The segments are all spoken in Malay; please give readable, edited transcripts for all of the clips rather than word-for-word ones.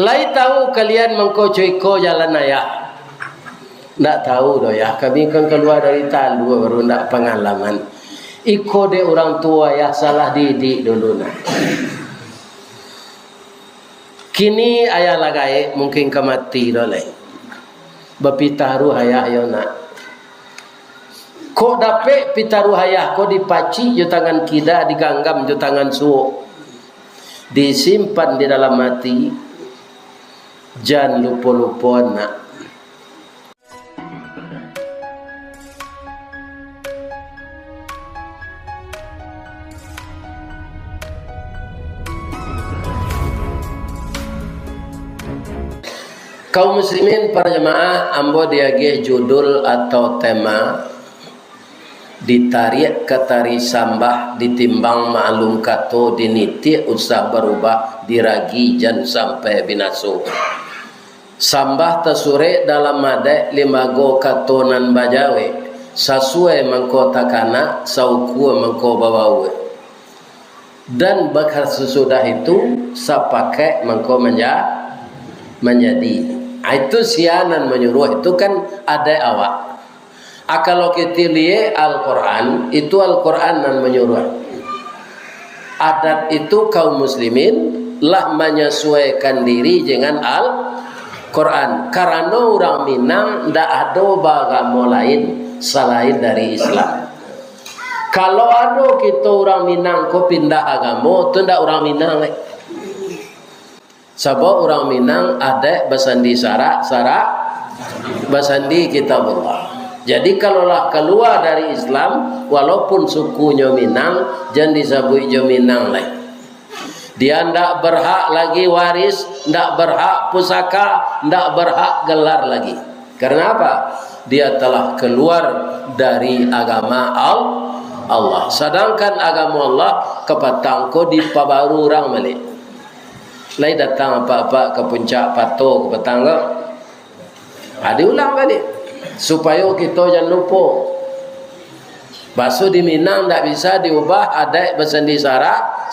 Lai tahu kalian mengkocoiko jalan ayah. Ndak tahu doh ya. Kami kan keluar dari talu baru ndak pengalaman. Iko de orang tua ya salah didik dulu nah. Kini ayah lagai mungkin kemati doleh. Bapitaru ayah yo nak. Ko dape pitaru ayah ko dipaci jo tangan kida diganggam jo tangan suo. Disimpan di dalam hati. Jangan lupa-lupa nak. Kaum muslimin para jemaah, ambo diage judul atau tema ditarik ke tari sambah ditimbang ma'lum kato diniti usah berubah diragi jan sampai binaso. Sambah tasure dalam made limago katonan bajawe sasue mangko takana sauku mangko bawawe. Dan bakal sesudah itu sapake mangko menjadi. Itu sianan menyuruh itu kan ada awak. Kalau kita lihat Al-Quran itu Al-Quran yang menyuruh. Adat itu kaum muslimin lah menyesuaikan diri dengan Al-Quran. Karena orang Minang tidak ada agama lain selain dari Islam. Kalau ada kita orang Minang kau pindah agama, itu tidak orang Minang. Sebab orang Minang ada basandi syarak basandi kitabullah. Jadi kalaulah keluar dari Islam walaupun sukunya Minang jangan disebut jo Minang lagi. Dia ndak berhak lagi waris, ndak berhak pusaka, ndak berhak gelar lagi. Karena apa? Dia telah keluar dari agama Allah. Sedangkan agama Allah kepatangko di pabaru orang Malik. Lai datang apa-apa ke puncak pato ke petangga. Diulang balik supaya kita jangan lupa. Basuh di Minang tak bisa diubah adat basandi syarak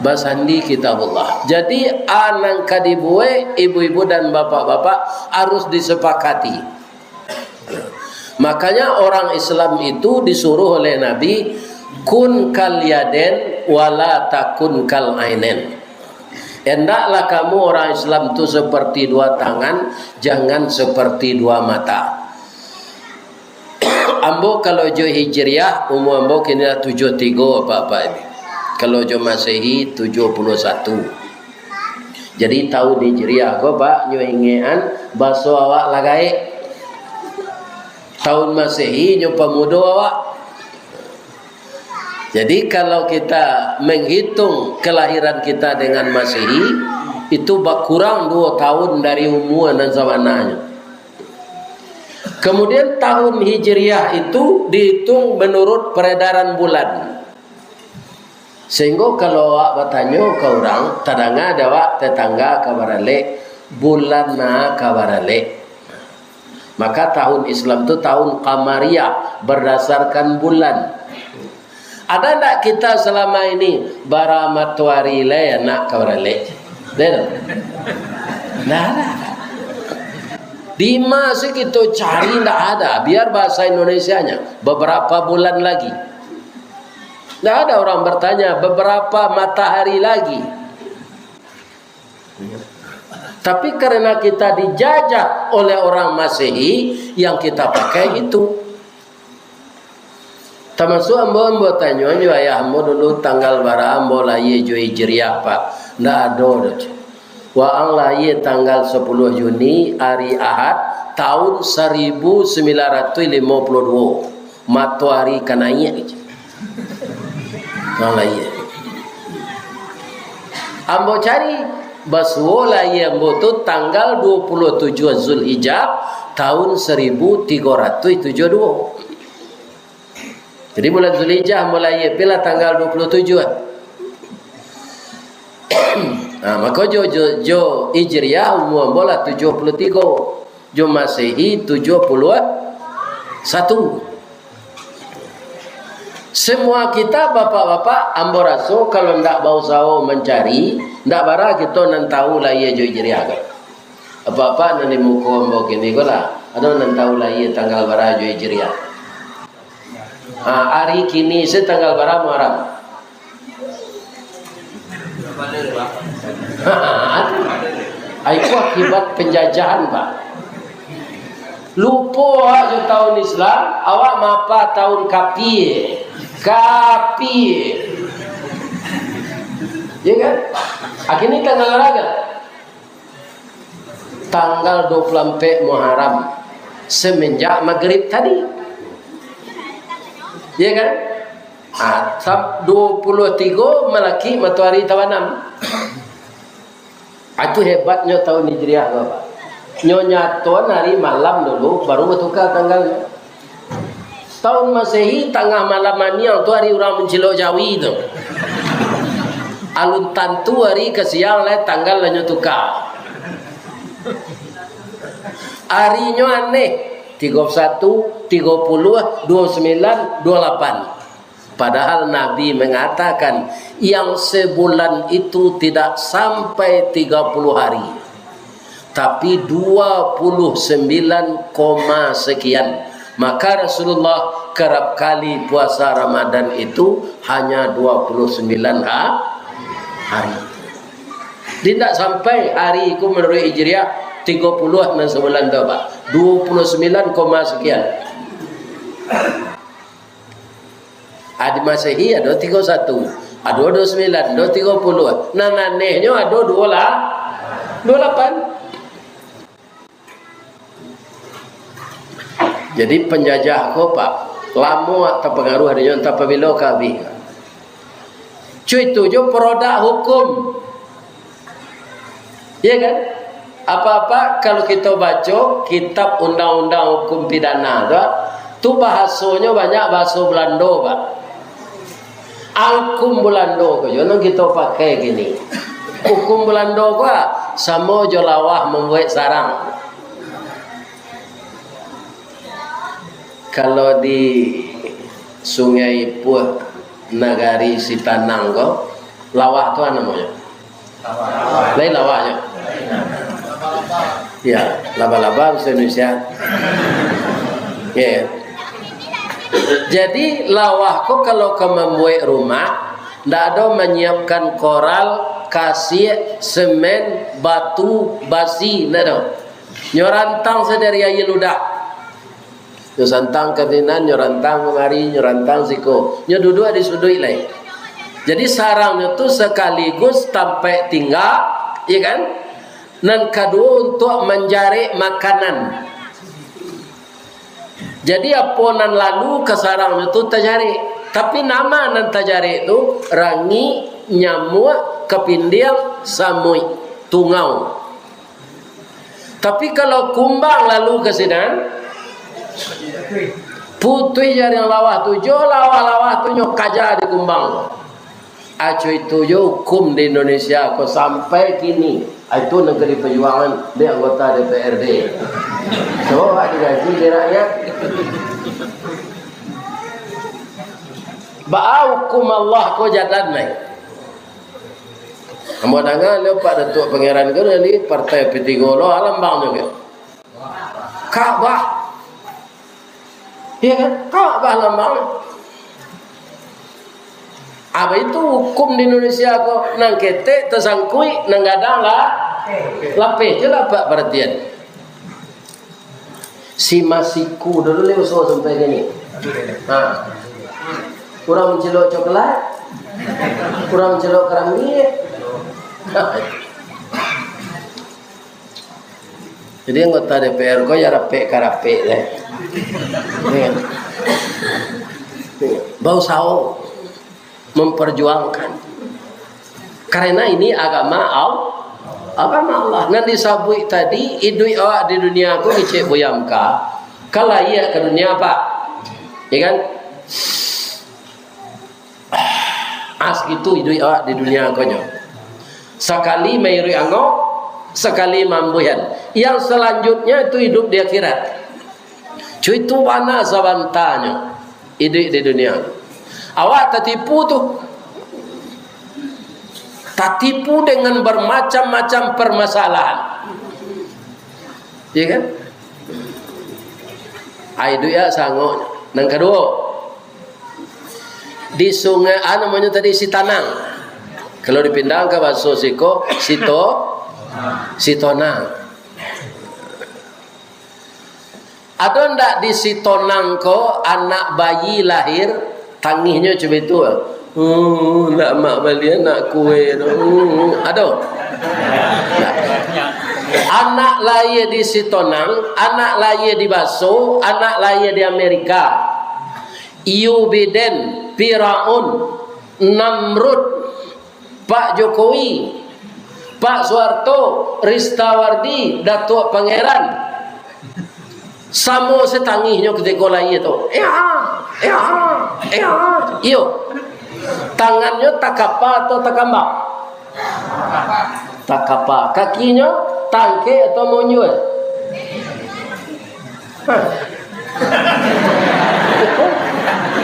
basandi kitabullah. Jadi anak kadibue ibu-ibu dan bapak-bapak harus disepakati. Makanya orang Islam itu disuruh oleh Nabi kun kal yaden wala takun kal ainen. Hendaklah kamu orang Islam itu seperti dua tangan, jangan seperti dua mata. Ambo kalau jo hijriah umur ambo kini 73 apa-apa ini. Kalau jo Masehi 71. Jadi tahun hijriah ko Pak nyo ingean baso awak lagai. Tahun Masehi nyo pemuda awak. Jadi kalau kita menghitung kelahiran kita dengan Masehi itu kurang 2 tahun dari umur dan zamananya. Kemudian tahun Hijriah itu dihitung menurut peredaran bulan. Sehingga kalau awak bertanya ke orang, tadanga ada awak tetangga kabarale bulan na kabarale. Maka tahun Islam itu tahun Qamariyah berdasarkan bulan. Ada tak kita selama ini baramatuari le nak kabarale? Tidak. Nah, ada. Di masa kita cari tidak ada. Biar bahasa Indonesianya beberapa bulan lagi. Tidak ada orang bertanya beberapa matahari lagi. Tapi karena kita dijajah oleh orang Masehi, yang kita pakai itu. Termasuk ambo tanya juga ya ambo dulu tanggal bara ambo lahir jo hijriah Pak. Ndak ada dah. Wa ang lahir tanggal 10 Juni hari Ahad tahun 1952. Matahari kanainya aja. Ang lahir. Ambo cari baswo lahir ambo tu tanggal 27 Zulhijjah tahun 1372. Jadi bulan Zulhijjah mulai bila tanggal 27. Nah, maka jo Hijriah umur bola 73. Jo Masehi 71. Semua kita bapak-bapak amboraso kalau ndak bau sao mencari, ndak bara kita nan tahu lah ia joi jeri agak. Apa-apa nanti muko ambo kini gola, ada nan tahu lah ia tanggal bara joi jeri. Hari kini setanggal bara Muharram. Itu akibat penjajahan, Pak. Lupa aja tahun Islam, awak mapa tahun kapie. Ya kan? Akhirnya tanggal berapa? Tanggal 24 Muharram semenjak maghrib tadi. Ya kan? 23 Melaki matahari tawanam. Itu hebatnya tahun Hijriah, Bapak. Nyonya tuan hari malam dulu baru bertukar tanggalnya. Tahun Masehi tengah malam maniang tu hari orang mencilok Jawi tu. Alun tantu hari ke siang lah tanggal lah tukar. Harinya aneh. 31, 30, 29, 28. Padahal Nabi mengatakan yang sebulan itu tidak sampai 30 hari. Tapi 29, sekian. Maka Rasulullah kerap kali puasa Ramadan itu hanya 29 hari. Tidak sampai hari itu menurut Hijriah 30 dan sebulan tu, Pak. 29, sekian. Ada Masehi ada 31, ada 29, ada 30. Nah anehnya ada 28. Jadi penjajah ko Pak, lama terpengaruh adanya entah apabila kami. Cuy tujuh produk hukum. Ya kan? Apa-apa kalau kita baca kitab undang-undang hukum pidana tu bahasanya banyak bahasa Belanda, Pak. Hukum Belanda ko jangan kita pakai gini. Hukum Belanda ko sama jolawah membuat sarang. Kalau di Sungai Puh Nagari Sitanang ko, lawah tu apa namanya? Lain lawahnya. Ya, laba-laba bahasa Indonesia. Ya. Jadi lawah ko kalau kau membuat rumah, ndak ada menyiapkan koral, kasir, semen, batu, basi, ndak ada. Nyorantang sedari ayi ludah. Nyo santang kadinan, nyo rantang kemari, nyo rantang siko, nyo duduk di sudut lain. Jadi sarangnya tu sekaligus sampai tinggal, ya kan? Dan kedua untuk menjari makanan. Jadi apa nan lalu ke sarangnya tu terjari. Tapi nama nan terjari itu rangi, nyamuk, kepindial, samui, tungau. Tapi kalau kumbang lalu ke sinan, putih jari yang lawah tu jo lawah tu nyok kaja di kumbang. Acu itu jo hukum di Indonesia ko sampai kini. Itu negeri perjuangan dia anggota DPRD. So ada gaji di rakyat. Ba hukum Allah ko jalan mai. Kamu dengar lepas Datuk Pangeran ke dari partai P3 lo alam bang juga. Kaabah. Ya kan? Kaabah lambang. Apa itu hukum di Indonesia kok nang ketek tersangkui nang gadang lah. Lapeh je lah Pak perhatian. Si masiku dulu le usaha sampai gini. Kurang mencelok coklat. Kurang mencelok keramik. Jadi anggota DPR kok ya rapek deh. Bau sao memperjuangkan karena ini agama Allah. Nanti sabui tadi idui awak di dunia aku kecek boyamka kalau iya ke dunia apa ya kan as gitu idui awak di dunia aku nyo sekali mayuri anggo sekali mambuyan yang selanjutnya itu hidup di akhirat. Cuy itu mana sabantanya hidup di dunia. Awak tertipu tu. Tertipu dengan bermacam-macam permasalahan. Ya kan? Itu ya sanggup. Yang kedua, di sungai namanya tadi Sitanang. Kalau dipindah ke bahasa Siko, Sitonang. Ada ndak di Sitonang ko anak bayi lahir tangihnya coba itu? Nak mak balik nak kue. Ada? Anak lahir di Sitonang, anak lahir di Baso, anak lahir di Amerika. Joe Biden, Firaun, Namrud, Pak Jokowi, Pak Soeharto, Ristawardi, Datuk Pangeran. Samo setangihnya ketika lahir tu. Iyo. Tangannya takapa atau takambak? Takapa. Kakinya tangke atau monjol?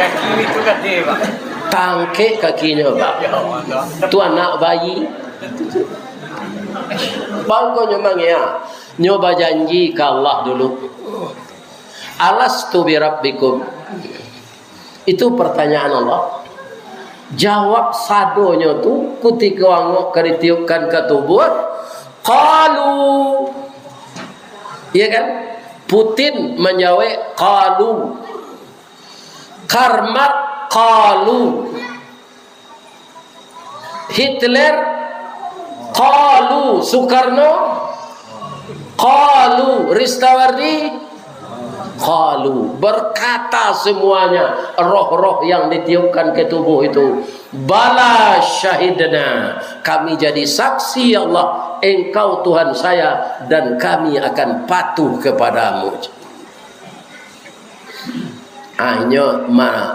Kaki itu kaki, Pak. Tangke kakinya, Pak. Tu anak bayi. Bangko nyomang ya. Nyoba janji ke Allah dulu. Alastu bi rabbikum. Itu pertanyaan Allah. Jawab sadonya tu ketika wangok keritiupkan ke tubuh. Qalu. Iya kan? Putin menjawab qalu. Karmat qalu. Hitler qalu. Soekarno qalu. Ristawardi qalu. Berkata semuanya roh-roh yang ditiupkan ke tubuh itu, bala syahidna, kami jadi saksi ya Allah, engkau Tuhan saya dan kami akan patuh kepadamu. Hanya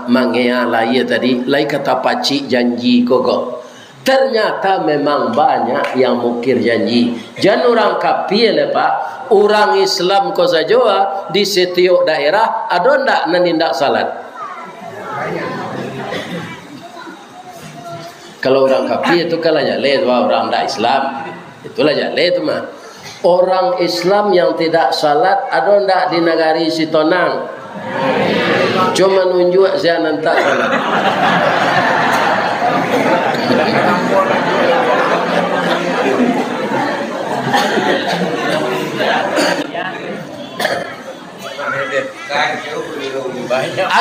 mangea laya tadi lai kata pacik janji koko. Ternyata memang banyak yang mukir janji. Jangan orang kafir lah Pak. Orang Islam ko saja di setiap daerah ada ndak menindak salat. Kalau orang kafir itu kalau jale orang ndak Islam. Itulah jale itu mah. Orang Islam yang tidak salat ada ndak di negari Sitonang? Cuma nunjuk saya nanti salat.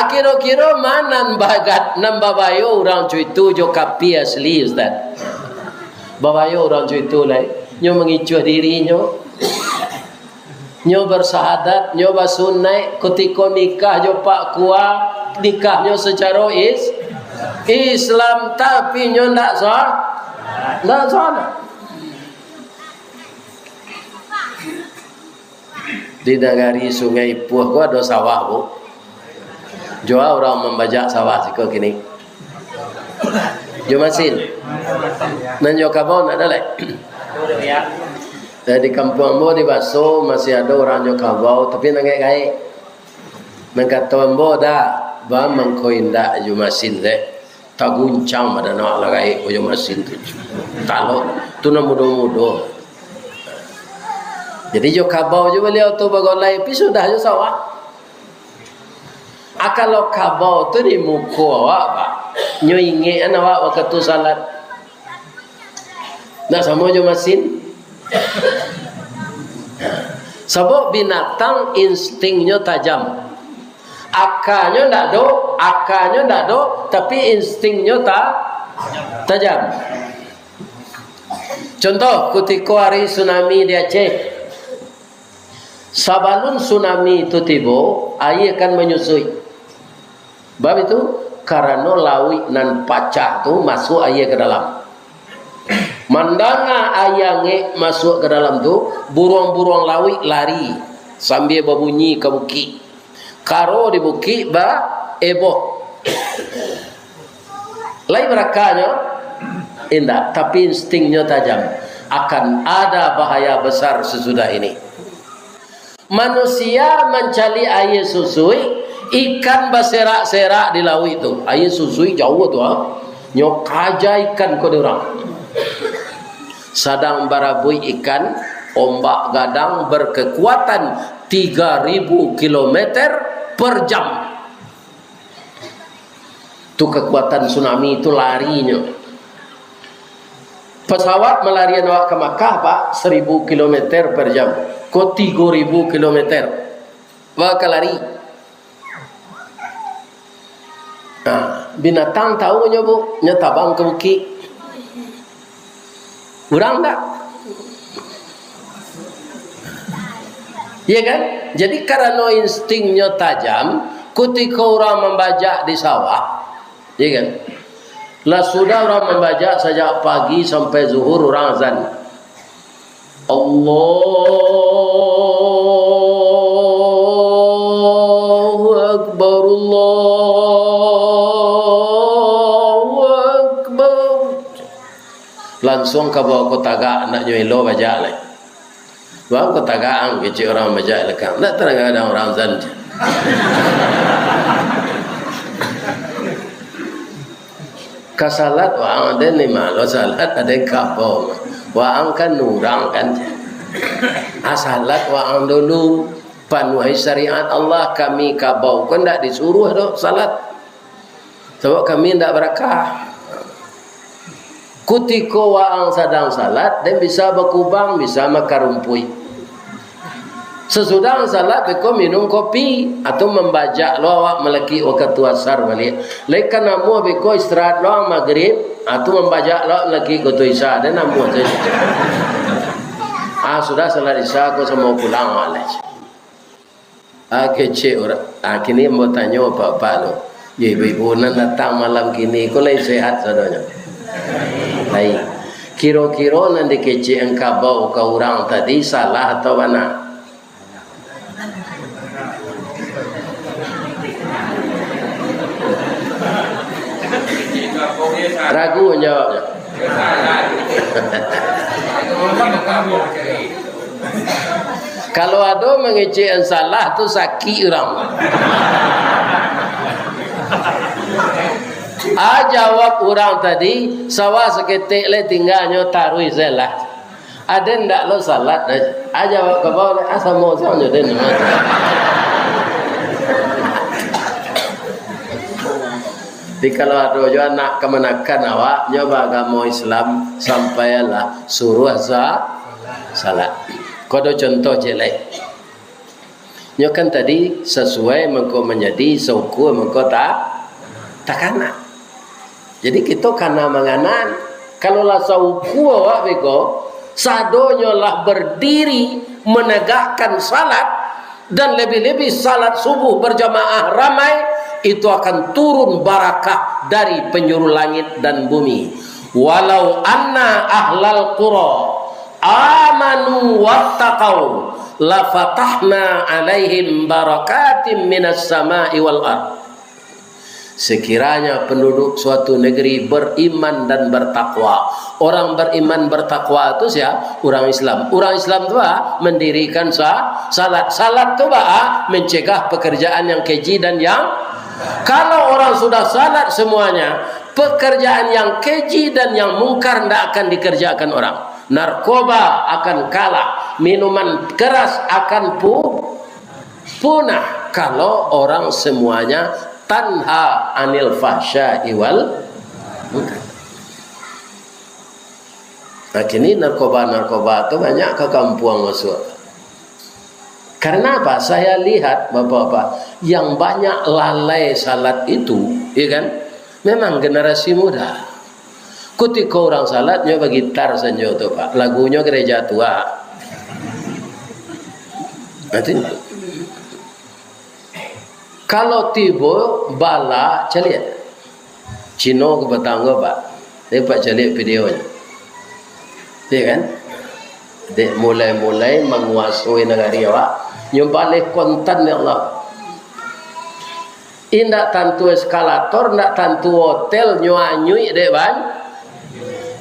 Kira-kira mana bagat nambabayo orang cuitu jo kapi asli Ustaz. Babayo orang cuitu lai nyo mengicuh dirinya. Nyo bersahadat, nyo basunai ketika nikah jo pak kuah, nikahnya secara Islam tapi nyo ndak sah. Ndak sah. Di negari Sungai Puh gua ada sawah bu. Jua orang membajak sawah siko kini. Jo masin. Nan jo kabon ada lek. Di kampung ambo di Baso masih ada orang jo kabau tapi nangai gai. Mengkata ambo dah ba mangkoinda jo masin dek. Taguncang ada nak lagai jo masin tu. Kalau tu na mudo-mudo. Jadi jo kabau jo beliau tu bagolai pi sudah jo sawah. Kalau kabau tu di muka awak Pak. Nyo ingat awak waktu salat. Nak sama jo masin. Sebab binatang instingnya tajam. Akalnya ndak do, tapi instingnya tajam. Contoh ketika hari tsunami di Aceh. Sabalun tsunami itu tiba, air akan menyusui. Bab itu karena lawi nan pacah tu masuk air ke dalam. Mandanga ayange masuk ke dalam tu, burung-burung lawi lari sambil berbunyi ke bukit. Karo di bukit eboh. Lain berakanya indah, tapi instingnya tajam. Akan ada bahaya besar sesudah ini. Manusia mencari air susui ikan berserak-serak di laut itu. Air susui jauh tu nyok aja ikan ko orang. Sadang barabui ikan, ombak gadang berkekuatan 3000 km per jam. Itu kekuatan tsunami itu larinya. Pesawat melarian awak ke Makkah Pak 1000 km per jam. Kok 3000 km. Bakal lari. Nah, binatang tahu nya Bu, nya tabang ke bukit. Urang tak? Ya kan? Jadi karena instingnya tajam, ketika orang membajak di sawah, ya kan? Lah sudah orang membajak sejak pagi sampai zuhur orang azan. Allahu Akbar, Allahu Akbar. Langsung ke bawah kota gak nak nyuilo bajak lagi. Bawah kota gaang kecil orang bajak lekang. Tak terang ada orang azan. Kasalat wa ada ni malo salat ada kabau wa kan nurang kan asalat wa dulu panuhi syariat Allah kami kabau kan tak disuruh dok salat sebab kami tak berakah kutiko wa sadang salat dan bisa berkubang bisa makarumpui. Sesudah salat beko minum kopi atau membajak lo awak meleki waktu asar balik. Lekan namu beko istirahat lo maghrib atau membajak lo lagi waktu isya dan namu saja. Sudah salat isya aku semua pulang malas. Kecil orang. Kini mau tanya apa lo. Ya ibu nan datang malam kini kau lagi sehat sadonya. Baik. Kiro-kiro nanti kecil engkau bau ke orang tadi salah atau mana? Ragu jawabnya. Kalau ada mengecek salah tu sakit orang. Jawab orang tadi sawah seketik le tinggalnya taruh salah. Ada ndak lo salat aja. Jawab ke bawah asal mau saja den. Jadi kalau ada juga nak kemenakan awak nyoba agama Islam sampailah suruh salat. Kodo contoh jelek. Nyokan tadi sesuai mengko menjadi suku mengko takana. Jadi kita kana manganan kalau lah suku awak beko sadonyo lah berdiri menegakkan salat dan lebih-lebih salat subuh berjamaah ramai itu akan turun barakah dari penjuru langit dan bumi. Walau anna ahlal qura amanu wattaqau la fatahna alaihim barakatim minas sama'i wal ard. Sekiranya penduduk suatu negeri beriman dan bertakwa. Orang beriman bertakwa itu siapa? Orang Islam. Orang Islam itu mendirikan salat. Salat itu mencegah pekerjaan yang keji dan yang kalau orang sudah salat semuanya, pekerjaan yang keji dan yang mungkar tidak akan dikerjakan orang. Narkoba akan kalah, minuman keras akan punah kalau orang semuanya tanha anil fahsya'i wal munkar. Nah, kini narkoba itu banyak ke kampung masuk. Karena apa? Saya lihat bapak-bapak yang banyak lalai salat itu, ya kan? Memang generasi muda. Ketika orang salatnya bagi gitar saja tu Pak. Lagunya gereja tua. Nanti kalau tiba bala celiat. Cino ke Batangga Pak. Saya Pak celiat videonya. Ya kan? Dek mulai-mulai menguasai negara Pak. Nyumbalik konten ya Allah. Indak tantu eskalator, ndak tantu hotel nyuanyui dek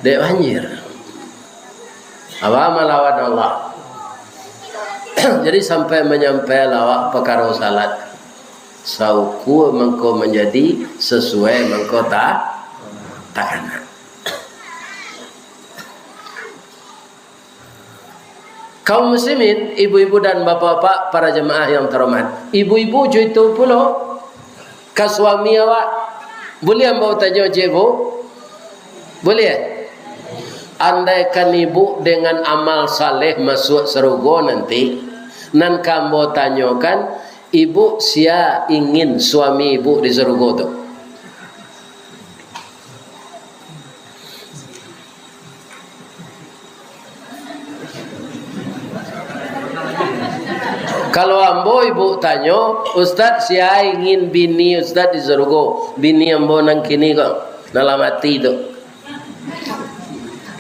banjir. Apa melawan Allah. Jadi sampai menyampai lawak perkara salat. sauku mengko menjadi sesuai mengko takana. Kaum muslimin, ibu-ibu dan bapak-bapak, para jemaah yang terhormat. Ibu-ibu itu pula ke suami awak. Boleh ambau tanya ibu? Boleh? Andaikan ibu dengan amal saleh masuk surga nanti, nan kamu tanyakan, ibu sia ingin suami ibu di surga tu? Kalau ambo ibu tanya, Ustaz sia ingin bini Ustaz di surga, bini ambo nang kini kok dalam hati tu.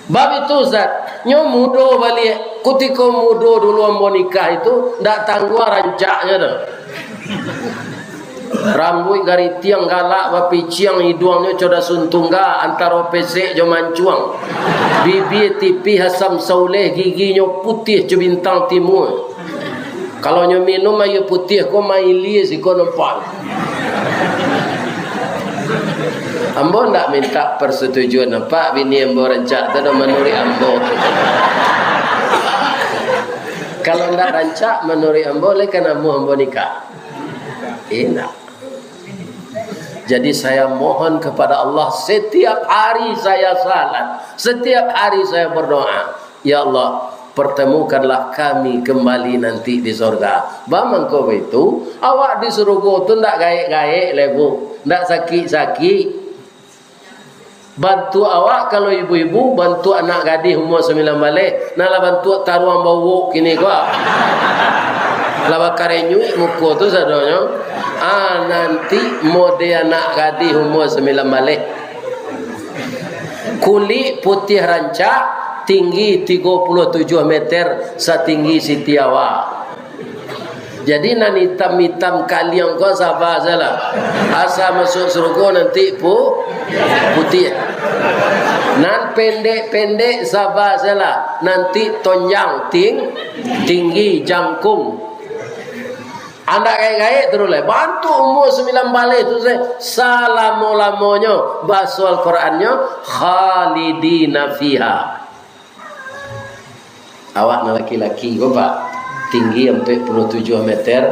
Bab itu Ustaz, nyo mudo balik. Ketika mudo dulu ambo nikah itu ndak tangguh rancaknya tu. Rambut gari tiang galak bapi ciang hidungnya coda suntungga antara pesek jo mancuang. Bibir tipi Hasam Sauleh giginya putih jo bintang timur. Kalau nyo minum ayo putih ko maili siko nampak. Ambo ndak minta persetujuan apa bini ambo rancak tu menuri ambo. Kalau ndak rancak menuri ambo le kan ambo nikah. Enak. Jadi saya mohon kepada Allah setiap hari saya salat, setiap hari saya berdoa, ya Allah, pertemukanlah kami kembali nanti di surga. Bamang kau itu, awak di surga tu ndak gaek-gaek lebu, ndak sakit-sakit. Bantu awak kalau ibu-ibu bantu anak gadis umur 9 balik, nala bantu taruang bau kini kau. Laba karenyui muka tu sadonyo. Nanti mode anak gadis umur 9 balik. Kulit putih rancak, tinggi 37 meter setinggi Siti Awak. Jadi nan hitam-hitam kalian kau sabar salah. Asal masuk surga nanti putih. Nan pendek-pendek sabar salah. Nanti tonjang tinggi jangkung. Anda gaya-gaya terus lah. Bantu umur 9 balik tu saya. Salamu-lamonyo bahasa Al-Qurannya khalidina fiha. Awak na laki-laki kau pak tinggi 47 meter,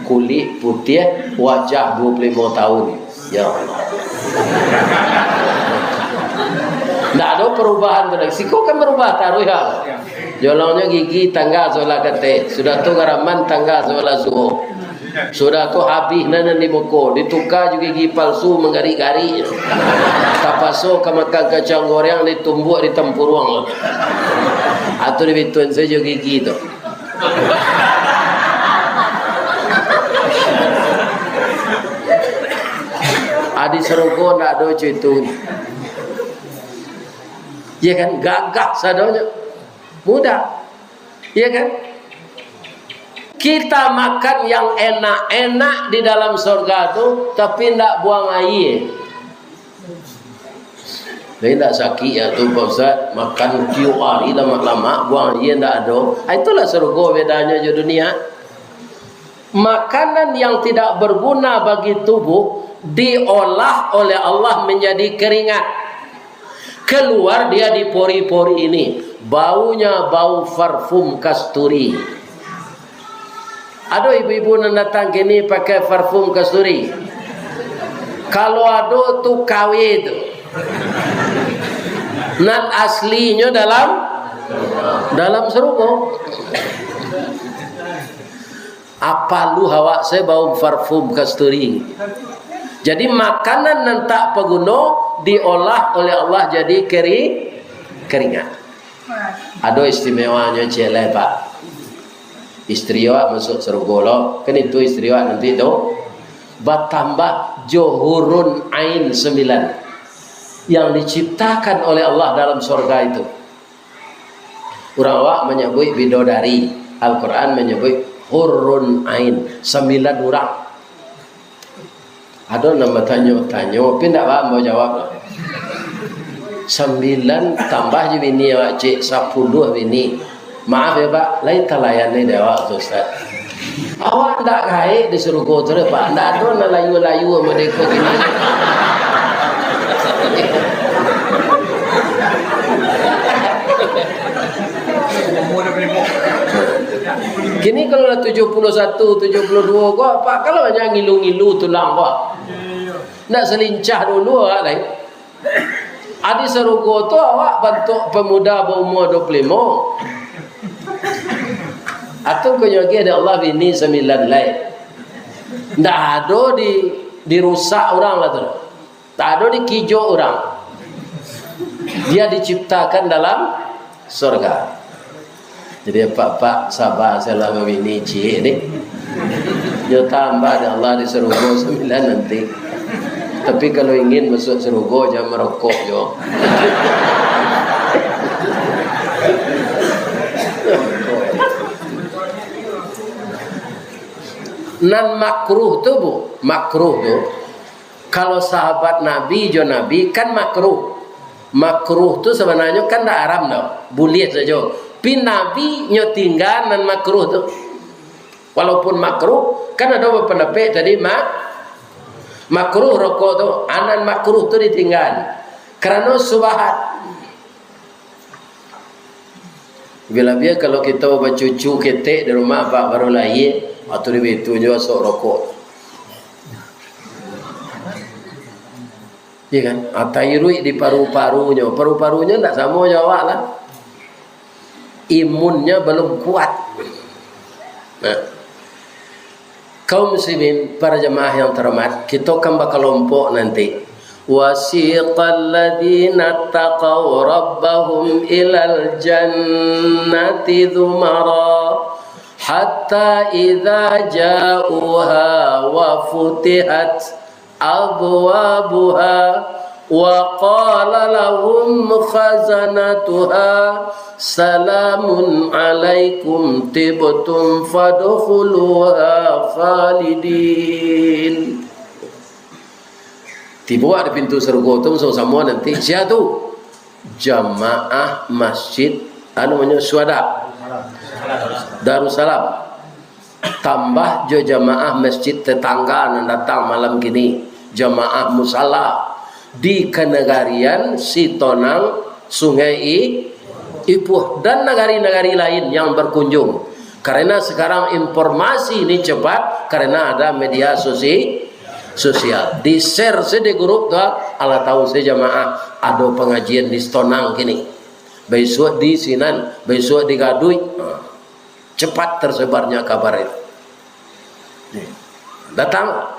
kulit putih, wajah 25 tahun. Ya Allah. Tak ada perubahan tu lagi. Siko kan berubah taruh ya. Jolongnya gigi tangga solah kate. Sudah tu garaman tangga solah suho. Sudah tu habis nana di moko. Ditukar juga gigi palsu menggari-gari. Tapaso ke makan kacang goreng ditumbuk di tempurung. Atau dibituin saja gigi tu. Adi serogo nak ada itu. Ya kan gagah sadonya. Mudah. Ya kan? Kita makan yang enak-enak di dalam surga tu tapi ndak buang air. Dia tak sakit ya tu Pak Ustaz, makan tiap hari lama-lama buang air ndak ada. Itulah surga bedanya di dunia. Makanan yang tidak berguna bagi tubuh diolah oleh Allah menjadi keringat. Keluar dia di pori-pori ini. Baunya bau parfum kasturi. Ada ibu-ibu yang datang kini pakai parfum kasturi. Kalau ada tu kawin tu. Nat aslinya dalam surga. Apa lu hawa saya bau parfum kasturi. Jadi makanan yang tak berguna diolah oleh Allah jadi keringat. Ada istimewanya cile pak. Istri awak masuk surga lo. Kan itu istri awak nanti tu bertambah johurun ain 9 yang diciptakan oleh Allah dalam surga itu. Orang awak menyebut bidodari. Al-Quran menyebut hurun ain 9 orang. Ada nama tanya-tanya, tapi tak apa mau jawab. 9 tambah je bini awak cik 10 bini. Maaf ya Pak, lain tak layan ni dia awak Ustaz. Awak ndak gaik di surga tu Pak. Ndak ada nak layu-layu sama mereka gini. Kini kalau dah 71, 72 kau Pak, kalau hanya ngilu-ngilu tulang Pak. Nak selincah dulu awak lain. Adi serugo tu awak bentuk pemuda berumur 25. Atau kau lagi ada Allah bini 9 lain. Tak ada dirusak orang lah tu. Tak ada dikijau orang. Dia diciptakan dalam surga. Jadi pak sabar saya lama bini cik ni. Dia tambah ada Allah di surga 9 nanti. Tapi kalau ingin masuk surga jangan merokok jo. Nan makruh tu bu, makruh tu kalau sahabat Nabi jo Nabi kan makruh. Makruh tu sebenarnya kan tak haram tau, boleh saja. Tapi Nabi nyo tinggal nan makruh tu. Walaupun makruh kan ada pendapat tadi makruh rokok tu, anan makruh tu ditinggal kerana subahat. Bila dia kalau kita bercucu ketek di rumah pak baru lahir atau di itu juga sok rokok. Ya kan? Atairui di paru-parunya. Paru-parunya tak sama jawab lah. Imunnya belum kuat. Nah. Kaum muslimin, para jemaah yang terhormat, kita akan berkelompok nanti. Wasiqal ladzina taqaw rabbahum ilal jannati dzumara hatta idza ja'uha wa futihat abwabuha wa qala lahum khazanatuha salamun alaikum tibtum fadkhuluha khalidin. Tiba di pintu surga tu sama nanti siapa tu? Jamaah masjid namanya Syuhada Darussalam. Tambah jo jamaah masjid tetangga yang datang malam gini, jamaah musalla di kenegarian Sitonang, Sungai Ipuh dan negari-negari lain yang berkunjung. Karena sekarang informasi ini cepat karena ada media sosial. Di share di grup tu, Allah tahu saya jamaah ada pengajian di Sitonang gini. Besok di Sinan, besok di Gaduy. Cepat tersebarnya kabar itu. Datang.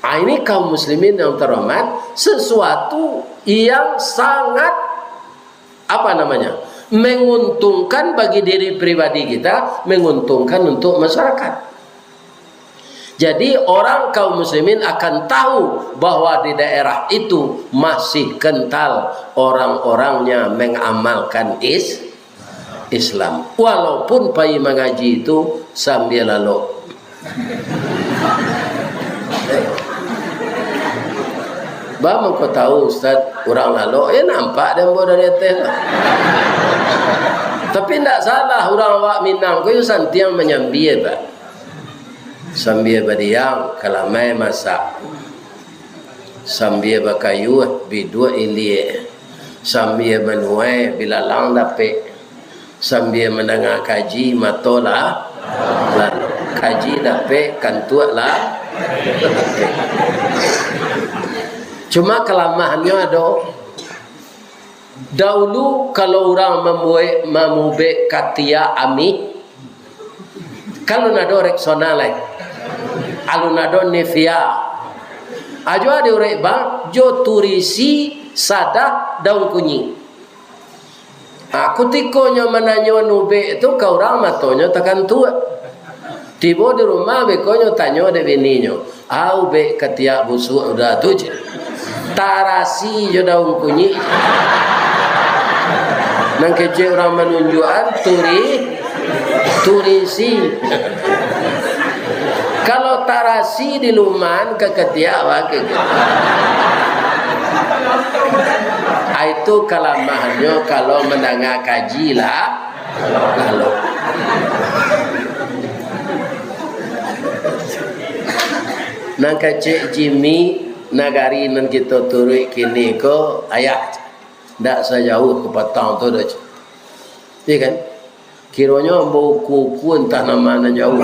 Ini kaum muslimin yang terhormat, sesuatu yang sangat menguntungkan bagi diri pribadi kita, menguntungkan untuk masyarakat. Jadi orang kaum muslimin akan tahu bahwa di daerah itu masih kental orang-orangnya mengamalkan Islam. Walaupun pergi mengaji itu sambil lalu. Bang kau tahu Ustaz orang lalu nampak dan bodoh dari atas. Tapi tidak salah orang awak Minang kau santiang menyambi bah. Sambil badiang kalamai masak. Sambil bakayu bidua ilie. Sambil menuai bila lang dapet. Sambil mendengar kaji matola lalu kaji dapet kantuak lah. Cuma kelamahannya ada. Dahulu kalau orang memubek katia ami, kalau nado reksona lain, alu nado nevia, ajo ada orang bang jo turisi sadah daun kunyi. Aku tikonya menanya nubek itu kau orang matonya tekan tua. Tiba di rumah bekonya tanya ada bininya, au be katia busuk udah tuj. Tarasi jo daun kunyi. Nang kece orang menunjukkan turisi. Kalau tarasi di luman ke ketiak wakil. Itu kelamahannya kalau mendengar kaji lah lalu. nang kecik Jimmy nagari nan kita turui kini ko ayah ndak sejauh ke petang tu dah. Iya kan? Kiranya bau kuku entah nama jauh.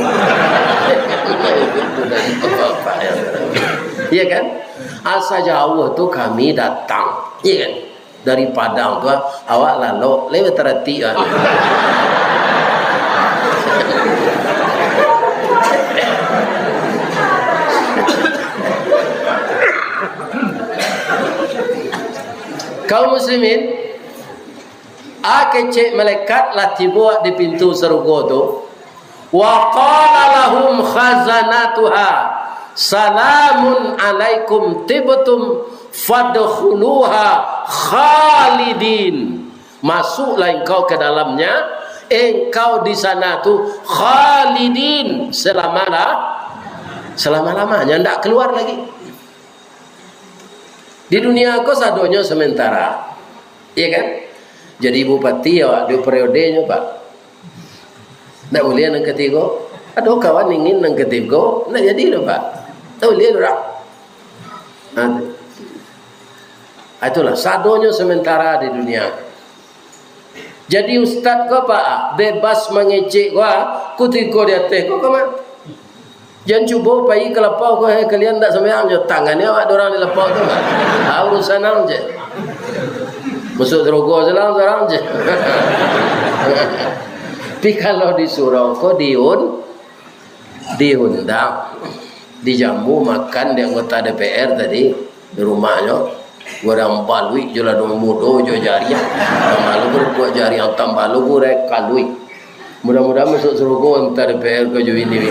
Iya kan? Asa jauh tu kami datang. Iya kan? Dari Padang tu awak lalu lewat terati kan. Kaum muslimin, kecik malaikat lah tiba di pintu surga tu. Wa qala lahum khazanatuha salamun alaikum tibtum fadkhuluha khalidin. Masuklah engkau ke dalamnya, engkau di sana tu khalidin, selama-lamanya, ndak keluar lagi. Di dunia kau sadonya sementara, iya kan? Jadi bupati ya di periodenya Pak. Nak boleh nang ketiga. Ada kawan ingin nang ketiga, nak jadi loh Pak. Tak boleh dah. Itulah sadonya sementara di dunia. Jadi ustaz kau Pak bebas mengecek kau, kutiko di atas kau kemana? Jangan cuba pergi ke lepau kau, kalian tak sembahyang je tangannya awak orang di lepau tu kan. Urusan orang je. Masuk droga selang je. Tapi kalau disuruh kau diundang, dijamu makan di anggota DPR tadi di rumahnya. Orang balui je lah dong mudo je jariah. Malu berbuat jariah tambah lu rek kalui. Mudah-mudahan masuk surga entah DPR kau jo ini.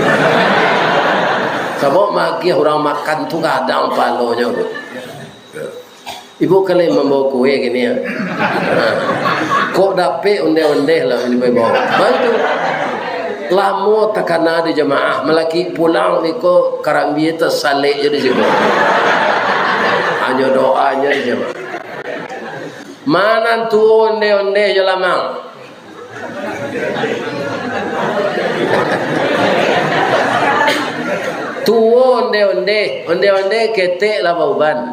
Sebab maki orang makan tu kadang palonya tu. Ibu kali membawa kue gini ya. Kok dapat onde-onde lah ini bawa. Bantu. Lama takana di jemaah melaki pulang iko karambi tersalik je di situ. Hanya doanya di jemaah. Mana tu onde-onde je lamang. Tuo onde ketek lah bauban.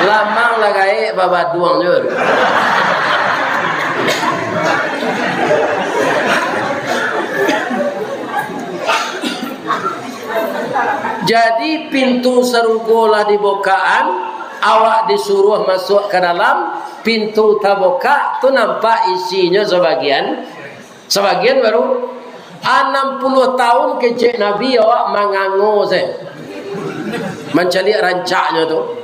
Lamang lah gaek babaduang je. Jadi pintu surga lah dibukaan, awak disuruh masuk ke dalam, pintu terbuka tu nampak isinya sebagian baru 60 tahun kecik Nabi awak mengangu saya mencari rancaknya tu.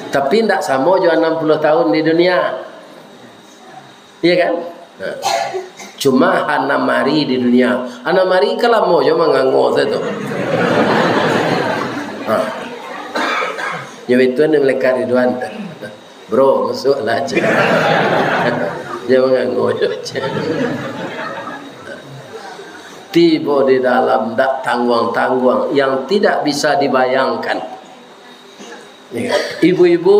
Tapi tidak sama juga 60 tahun di dunia, iya kan? Cuma anak mari di dunia, anak mari kalau mau juga mengangu saya tu. Jadi itu ni mereka Ridwan. Bro, masuklah aja. Jangan ngoyo aja. Tiba di dalam dak tangguang-tangguang yang tidak bisa dibayangkan. Ibu-ibu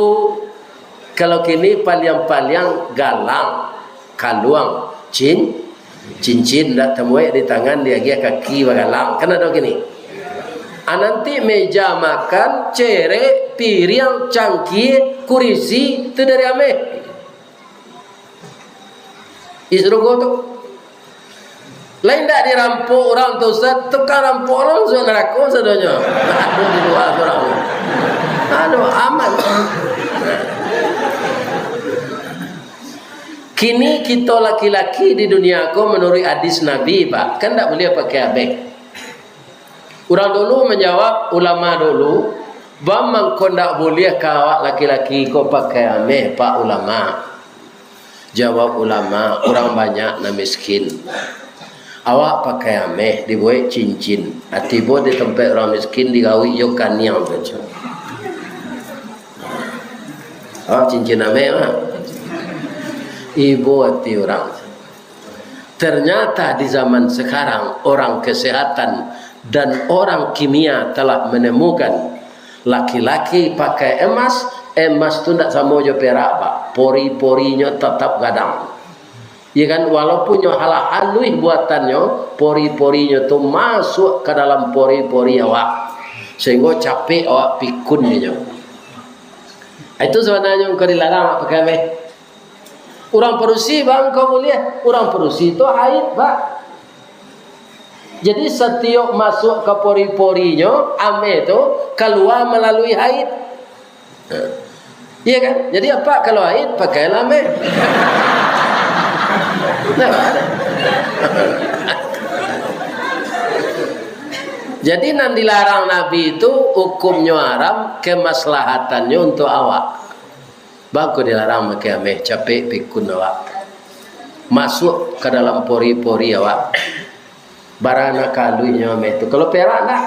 kalau kini paliang-paliang galang, kaluang, cincin dak temuai di tangan dia kaki bagalang. Kan ada kini. Nanti meja makan, cerek, piring, cangkir, kursi itu dari ame. Isrogo tu. Lain tak dirampok orang tu Ustaz, tukar rampok orang so neraka sadonya. Aduh di luar orang. Aduh aman. Kini kita laki-laki di dunia ko menurut hadis Nabi Pak, kan tak boleh pakai abek. Orang dulu menjawab, ulama dulu, bamang kau tak boleh kawak laki-laki kau pakai ameh Pak ulama. Jawab ulama, orang banyak na miskin. Awak pakai ameh dibuat cincin. Tiba di tempat orang miskin digawi yo kaniang saja. Awak cincin ameh mah. Ibu hati orang. Ternyata di zaman sekarang orang kesehatan dan orang kimia telah menemukan laki-laki pakai emas itu tidak sama je perak Pak. Pori-porinya tetap gadang. Ya kan, walaupun nyo halui buatannya, pori-porinya tu masuk ke dalam pori-pori awak, sehingga capek awak pikun nyo. Itu sebenarnya yang kau dilarang pakai meh. Orang perusi bang kau boleh, orang perusi itu haid bang. Jadi setiap masuk ke pori-porinya, ame itu keluar melalui haid. Iya kan? Jadi apa kalau haid pakailah ame. Nah, ada. Jadi nan dilarang Nabi itu hukumnya haram, kemaslahatannya untuk awak. Bagus dilarang pakai ame capek pikun awak. Masuk ke dalam pori-pori awak. Barana kalunya ame itu. Kalau perak enggak,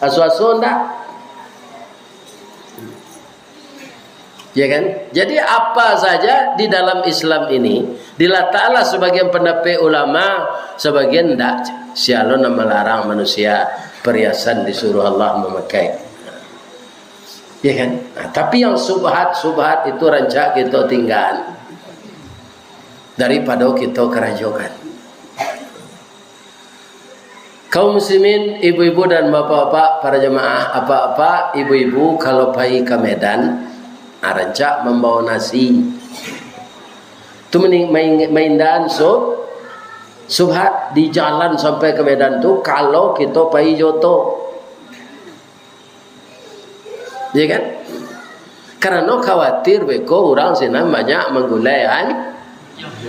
asu-asu enggak. Ya kan? Jadi apa saja di dalam Islam ini dilata'ala sebagian pendapat ulama, sebagian enggak. Sialon melarang manusia perhiasan disuruh Allah memakai. Ya kan? Nah, tapi yang subhat itu rancak kita tinggal daripada kita kerajokan. Kaum muslimin, ibu-ibu dan bapak-bapak, para jemaah, apa-apa ibu-ibu kalau pergi ke Medan, rancak membawa nasi. Tu maindan subhat di jalan sampai ke Medan tu kalau kita pergi Joto. Ya kan? Karena khawatir beko orang sini banyak menggulai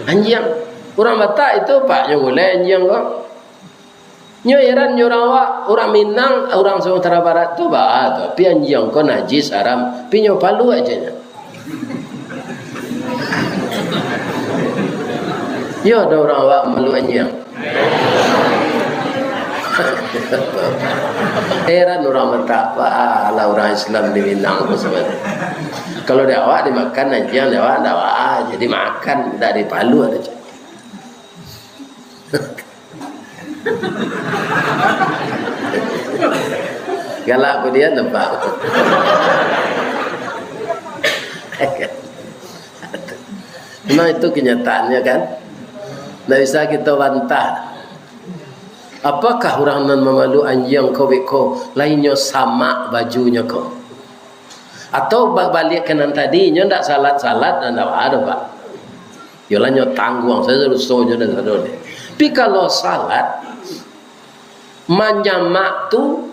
anjing. Orang Batak itu pak menggulai anjing kok. Nyoiran orang Minang, orang Sumatera Barat tu bah, tapi anjing kok najis haram, pinyo palu aja nya. Yo ada orang awak malu anjing. Heran orang Batak, wah lah orang Islam di Minang sebenarnya. Kalau dia awak dimakan anjing, dia awak dah jadi makan dari palu ada. Galak aku dia nampak. Nah itu kenyataannya kan. Tidak bisa kita bantah. Apakah orang nan memalu anjing kau beko lainnya sama bajunya kau? Atau balik ke nan tadi nyo ndak salat-salat dan ndak ada pak. Yolah nyo tangguang saya harus sojo dan sadone. Tapi kalau salat manjamak tu,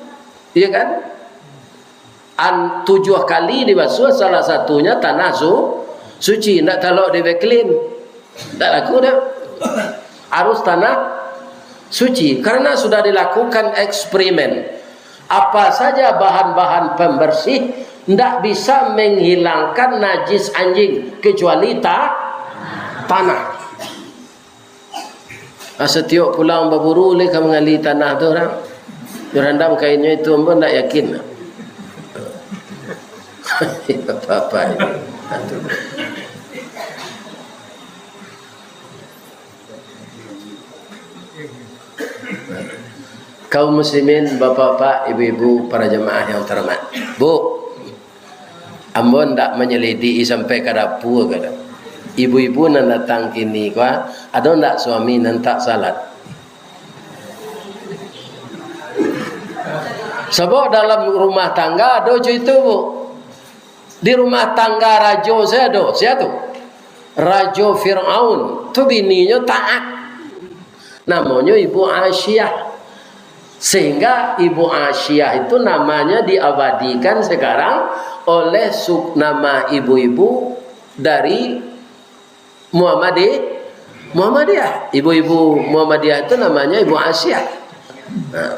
ya kan? 7 kali dibasuh, salah satunya tanah suci, ndak talok di clean, ndak laku dah. Harus tanah suci karena sudah dilakukan eksperimen. Apa saja bahan-bahan pembersih ndak bisa menghilangkan najis anjing kecuali tanah. Setiap pulang berburu leka mengali tanah tu orang. Direndam kainnya itu pun tak yakin. Apa-apa ini. Kaum muslimin, bapak-bapak, ibu-ibu, para jemaah yang terhormat. Bu, ambon tak menyelidiki sampai ke dapur ke dah. Ibu-ibu nan datang kini kuah, ada ndak suami nan tak salat? Sebab dalam rumah tangga ada itu bu. Di rumah tangga raja saya ada, siapa tu? Raja Fir'aun, tu bininya taat. Namanya Ibu Asyiyah. Sehingga Ibu Asyiyah itu namanya diabadikan sekarang oleh nama ibu-ibu dari Muhammadiyah. Ibu-ibu Muhammadiyah itu namanya Ibu Asyiyah. Nah,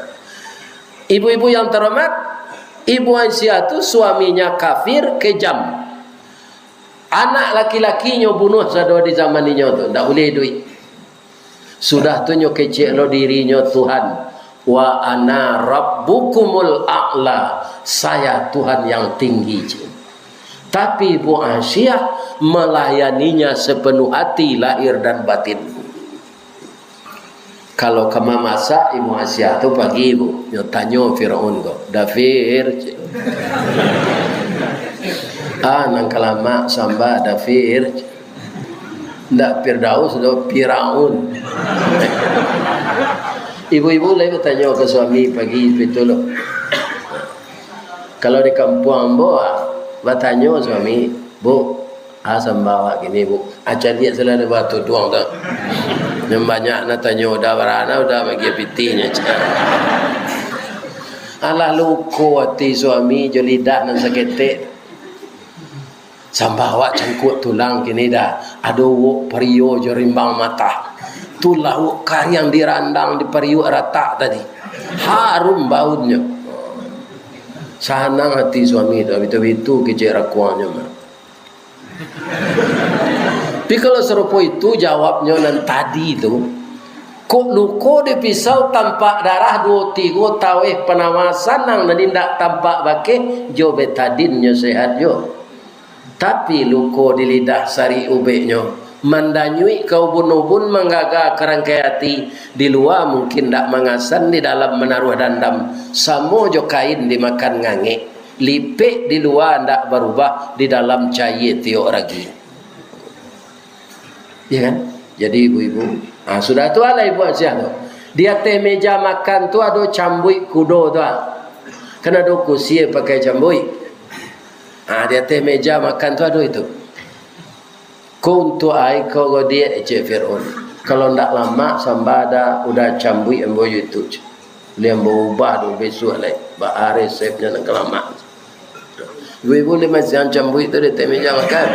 ibu-ibu yang terhormat, Ibu Asyiyah itu suaminya kafir, kejam. Anak laki-lakinya bunuh sado di zaman ini tu, tak boleh duit. Sudah tu nyo kecil lo dirinya Tuhan. Wa ana rabbukumul a'la. Saya Tuhan yang tinggi. Tapi Ibu Asyiyah melayaninya sepenuh hati, lahir dan batin. Kalau kamu masak Ibu Asyiyah tu pagi ibu, yo tanya Firaun kok, Dafir. Nang kalama samba Dafir. Ndak Firdaus, ndak Firaun. Ibu-ibu lagi tanya ke suami pagi itu loh. Kalau di kampung Ambo, bertanya suami, Bu, asam bawa gini Bu, acar dia selalu batu doang tak. Yang banyak nak tanya udah berana udah bagi pitinya. Alah luko hati suami jolidah nan sakete. Sambawa cangkut tulang gini dah. Aduh perio jerimbang mata. Tulah kari yang dirandang di perio rata tadi. Harum baunya. Sanang hati suami itu, itu kecil rakuannya mah. Tapi kalau serupa itu jawabnya nan tadi itu, kok luko di pisau tampak darah 2-3 taweh penawasan nang nindak tampak bake jo betadinnya sehat jo. Tapi luko di lidah sari ubeknya mandanyui kau bunubun menggaga kerangkai hati di luar mungkin tak mengasan di dalam menaruh dandam samo jo kain dimakan ngange lipik di luar tak berubah di dalam cair tiok ragi ya kan. Jadi ibu-ibu sudah tu lah ibu asyik tu dia teh meja makan tu ada cambui kudo tu kena ada kursi pakai cambui dia teh meja makan tu ada itu kuntu ai kau dia Cik Fir'aun. Kalau ndak lama sambada udah cambui embo itu. Dia berubah tu besok lagi. Ba resepnya nak lama. Ibu-ibu le macam cambui tu dia meja makan.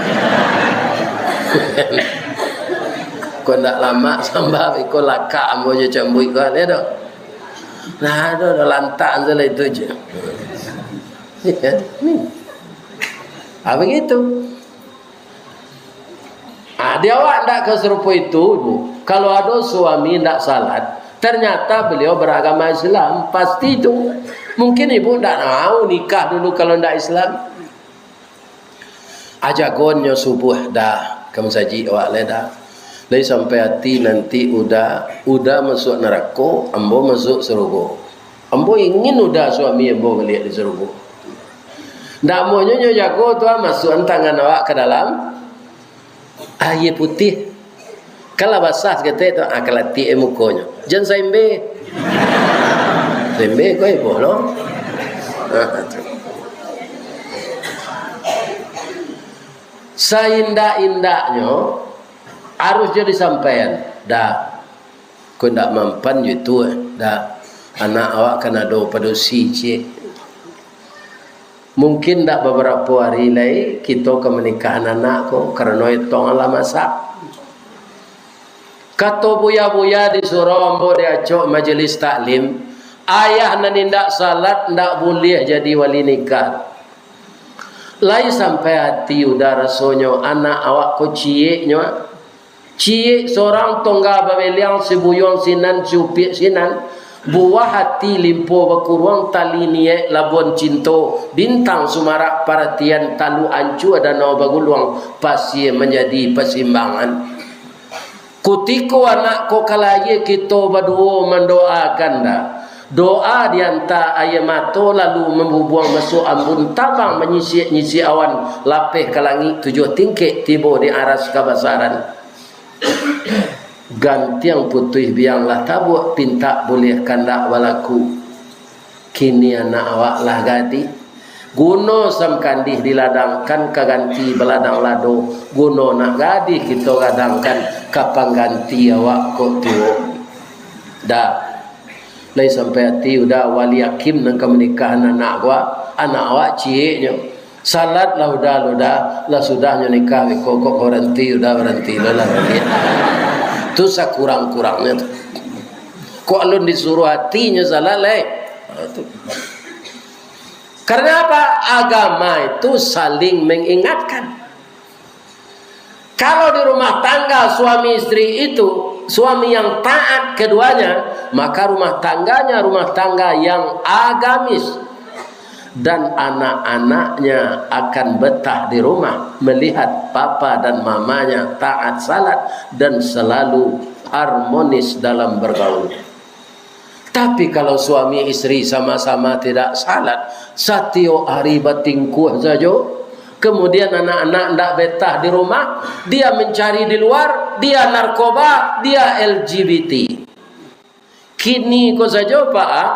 Kau ndak lama sambal iko laka embo je cambui kau le dah. Nah, ada lantak salah itu je. Ni. Begitu. Dia awak tidak keserupa itu ibu. Kalau ada suami tidak salat ternyata beliau beragama Islam pasti itu. Mungkin ibu tidak mau nikah dulu kalau tidak Islam. Ajagonnya subuh dah kamu saji awak dah. Lai sampai hati nanti udah masuk neraka, ambo masuk surga. Ambo ingin udah suami ambo balik di surga. Ndak maunya jago tu masuk tangan awak ke dalam air putih. Kalau basah kata itu akalati mukonya. Jangan sembe. Sembe kau ibu loh. Seindah-indahnya harus jadi sampaian. Dah. Kau ndak mampan itu dah. Anak awak kena do padosi cik. Mungkin tak beberapa hari lagi kita ke menikahan anak ko karena itu ala masak. Kata buya-buya disuruh ambo diacok majlis taklim, ayah nanindak salat ndak boleh jadi wali nikah. Lai sampai hati udah rasanya anak awak ko cieknya. Ciek seorang tongga babeliang sibuyong sinan cupik sinan. Buah hati limpo bakuruang tali niek labuan cinto bintang sumarak perhatian talu ancu ada no baguluang pasti menjadi persimbangan. Kutiko anak ko kalaye kita berdua mendoakan dah. Doa dianta ayamato lalu membubuang masuk ambun tabang menyisi awan lapeh ke langit 7 tingkit tiba di aras kabasaran. Gantiang putih bianglah tabuk pinta boleh kandak walaku kini anak awak lah gadi guno sam kandih diladangkan kaganti beladang lado guno nak gadi kita gadangkan kapang ganti awak kok tuo dah lai sampai hati udah wali hakim nang kemenikahan anak awak cieknya salat lah udah lah sudahnya nikah kok berhenti udah berhenti lah tu sakurang-kurangnya tu. Kok alun disuruh hatinya salah leh. Karena apa? Agama itu saling mengingatkan. Kalau di rumah tangga suami istri itu suami yang taat keduanya, maka rumah tangganya rumah tangga yang agamis. Dan anak-anaknya akan betah di rumah melihat papa dan mamanya taat salat dan selalu harmonis dalam bergaul. Tapi kalau suami istri sama-sama tidak salat, satio hari batingkuh saja, Kemudian anak-anak ndak betah di rumah, dia mencari di luar, dia narkoba, dia LGBT. Kini ko saja Pak,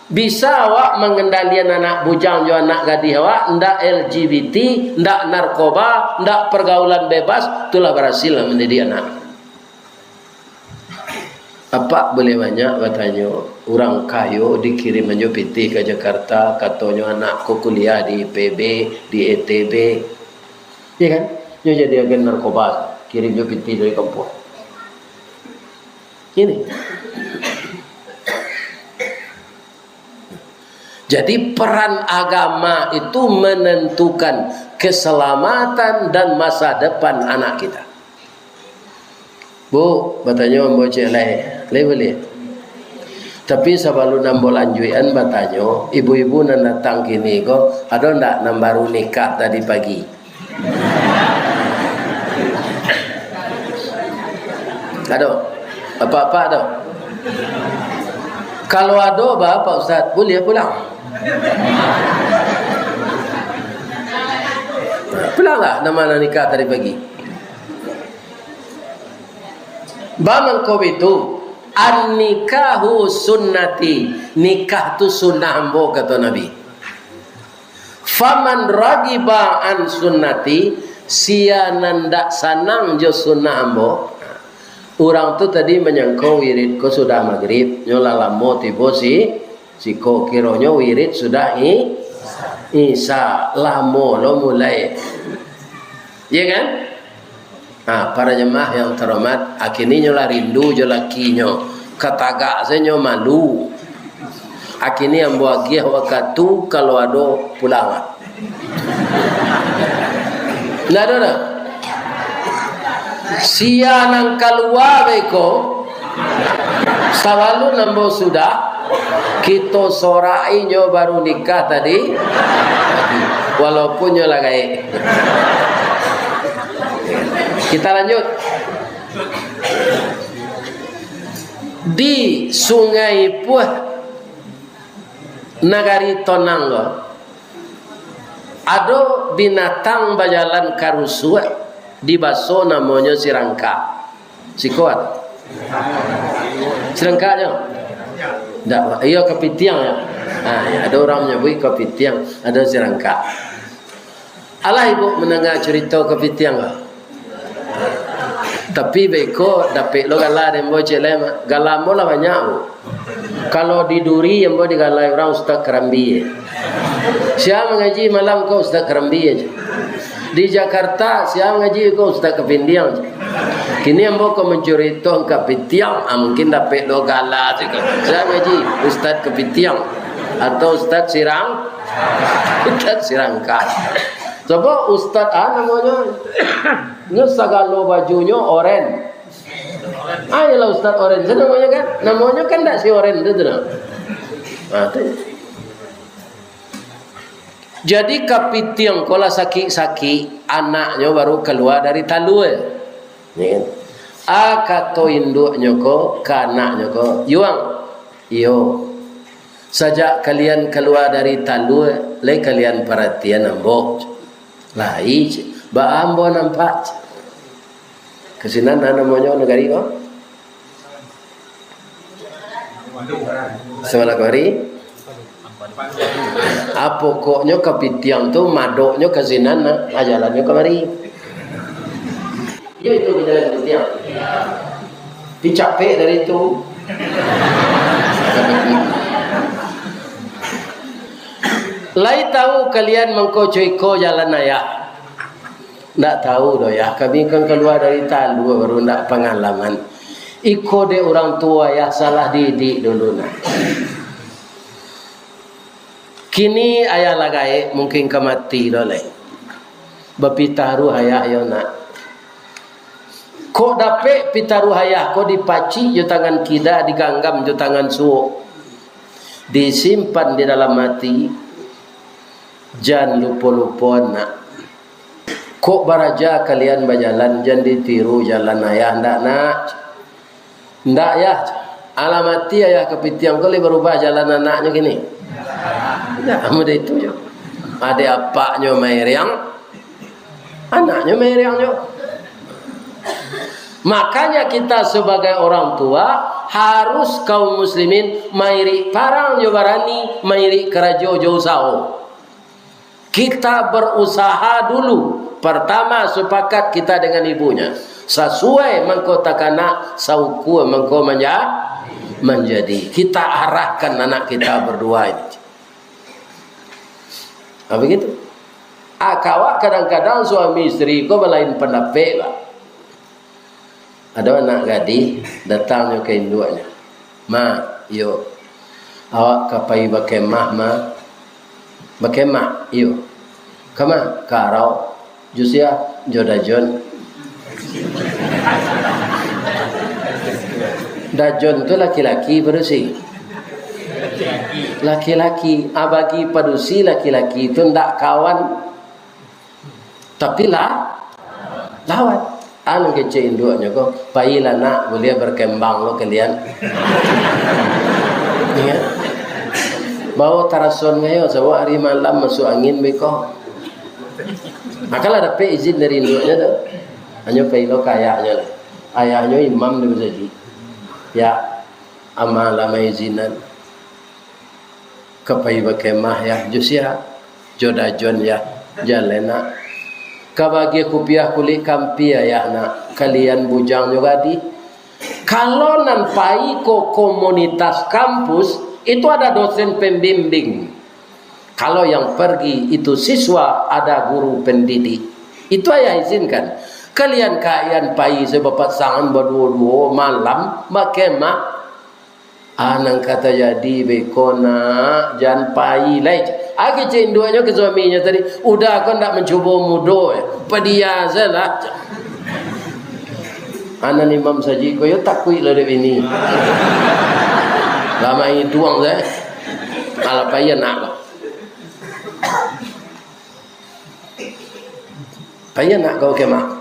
bisa awak mengendalikan anak bujang jo anak gadis awak, ndak LGBT, ndak narkoba, ndak pergaulan bebas, itulah berhasil mendidik anak. Apa boleh banyak katanya orang kayo dikirim aja PT ke Jakarta, katanya anak ko kuliah di IPB, di ETB, ya kan? Dia jadi agen narkoba, kirim aja PT dari kampung. Ini. Jadi peran agama itu menentukan keselamatan dan masa depan anak kita. Bu, batanya mau cek leh boleh. Tapi sebelum nambah lanjutan batanya, ibu-ibu nan datang kini kok ada ndak nan baru nikah tadi pagi? Ada? Apa-apa ada? Kalau ada apa Ustaz? Boleh pulang. Pulang lah nama nikah tadi pagi. Baman kau itu an-nikahu sunnati, nikah tu sunnah ambo kata Nabi. Faman ragiba an sunnati, sianan ndak sanang jo sunnah ambo. Orang tu tadi menyangkau wirid ko sudah maghrib, nyola lamo tibo si ko kironyo wirid sudah isa lamo lo mulai. Ya kan? Nah, para jemaah yang terhormat, akhirnya nyola rindu jo lakinyo, katagak senyo malu. Akhirnya yang buat giah waktu kalau ada pulang. Nggak ada dah. Sia nang keluar beko, selalu nambo sudah. Kita sorai nyo baru nikah tadi, walaupun nyola gae. Kita lanjut. Di Sungai Puh Nagari Tonanggo ada binatang berjalan karusua di baso namanya sirangka. Sikuat. Sirangka aja. Ndak, iya kepitiang ya. Nah, ya, ada orang menyebut kepitiang, ada sirangka. Allah ibu mendengar cerita kepitiang enggak? Tapi beko dapat lo galah dan bocah lema galah mola banyak bu. Kalau di Duri yang boleh digalai orang Ustaz Kerambi. Siapa mengaji malam kau Ustaz Kerambi aja. Di Jakarta siapa mengaji kau Ustaz Kepindiang. Kini yang kau mencuri tong Kepitiang, mungkin dapat lo galah juga. Siapa mengaji Ustaz Kepitiang atau Ustaz Sirang, Ustaz Sirangka. Coba Ustaz namanya. Ini segala bajunya oren. Ayolah Ustaz oren. Itu namanya kan? Namanya kan tak si oren itu nah. Jadi kapitiang kalau sakit-sakit anaknya baru keluar dari talue. Kan? Akato induknya ko, kanaknya ko, yuang. Iyo. Sejak kalian keluar dari talue, le kalian perhatian ambok. Lah ba ambo nampak kesinan namanya negari ko semana kari apa koknya kapitiang tu madoknya kesinan ajalannya kemari ya itu jalan kapitiang dicapek dari itu lai tahu kalian mengkocoi ko jalan ayah. Tak tahu doh ya, kami kan keluar dari talu baru nak pengalaman. Iko de orang tua ya salah didik dulu nak. Kini ayah lagai mungkin kemati doleh. Bapitaru ayah yo nak. Kok dapat pitaru ayah kok dipaci jo tangan kida diganggam jo tangan suo. Disimpan di dalam hati. Jangan lupa-lupa nak. Kok baraja kalian berjalan jangan ditiru jalan ayah ndak nak. Ndak ya. Alamati ayah kepitiang kali berubah jalan anaknya gini. Ya, mudah itu je. Ada apaknya mairiang Anaknya merengnya. Makanya kita sebagai orang tua harus kaum muslimin mairi parang jo barani, mairi kerajo jo sao. Kita berusaha dulu. Pertama sepakat kita dengan ibunya. Sesuai mengkota kana sauku mengko menjadi. Kita arahkan anak kita berdua ini. Apa begitu? Akawak kadang-kadang suami istri ko belain pendapat lah. Ada anak gadis datangnya ke induknya. Ma, yo. Awak kapai bakemah ma. Bakemah, yo. Kama karau jusia jodajon. Dajon itu laki-laki berusi. Laki-laki, abagi padusi laki-laki itu ndak kawan. Tapi lawan. Anu kece induknya kok pailah nak boleh berkembang lo kalian. Ya. Bawa tarason ngayo sawa hari malam masuk angin beko. Makalah dapat izin dari induknya tu. Hanya pailo kayaknya lah. Ayahnya imam dia jadi. Ya amal lama izinan. Kepai berkemah ya jusia jodajon ya jalena. Kabagi kupiah kulit kampia ya nak kalian bujang juga di. Kalau nampai ko komunitas kampus itu ada dosen pembimbing. Kalau yang pergi itu siswa ada guru pendidik. Itu ayah izinkan. Kalian pai sebab sangan berdua-dua malam makema anang kata jadi bekona jangan pai lai. Aki cenduanya ke suaminya tadi, udah aku ndak mencoba mudo, pedia salah. Anak imam saji ko yo takui lah ini. Lama ini tuang saya, ala payah nak lah. Payah nak kau kemah.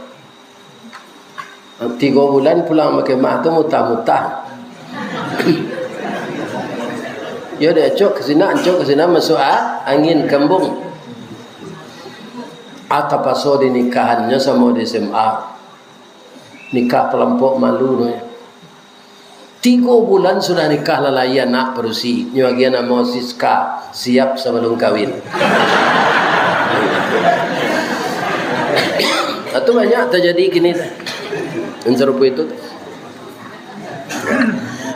3 bulan pulang ke kemah tu mutah-mutah. Ya dia cok ke sini masuk angin kembung. Atau paso di nikahannya sama di SMA. Nikah pelampok malu no. 3 bulan sudah nikah lalai anak berusi. Nyuagian nama Siska siap sebelum kawin. Itu banyak terjadi gini. Serupa itu.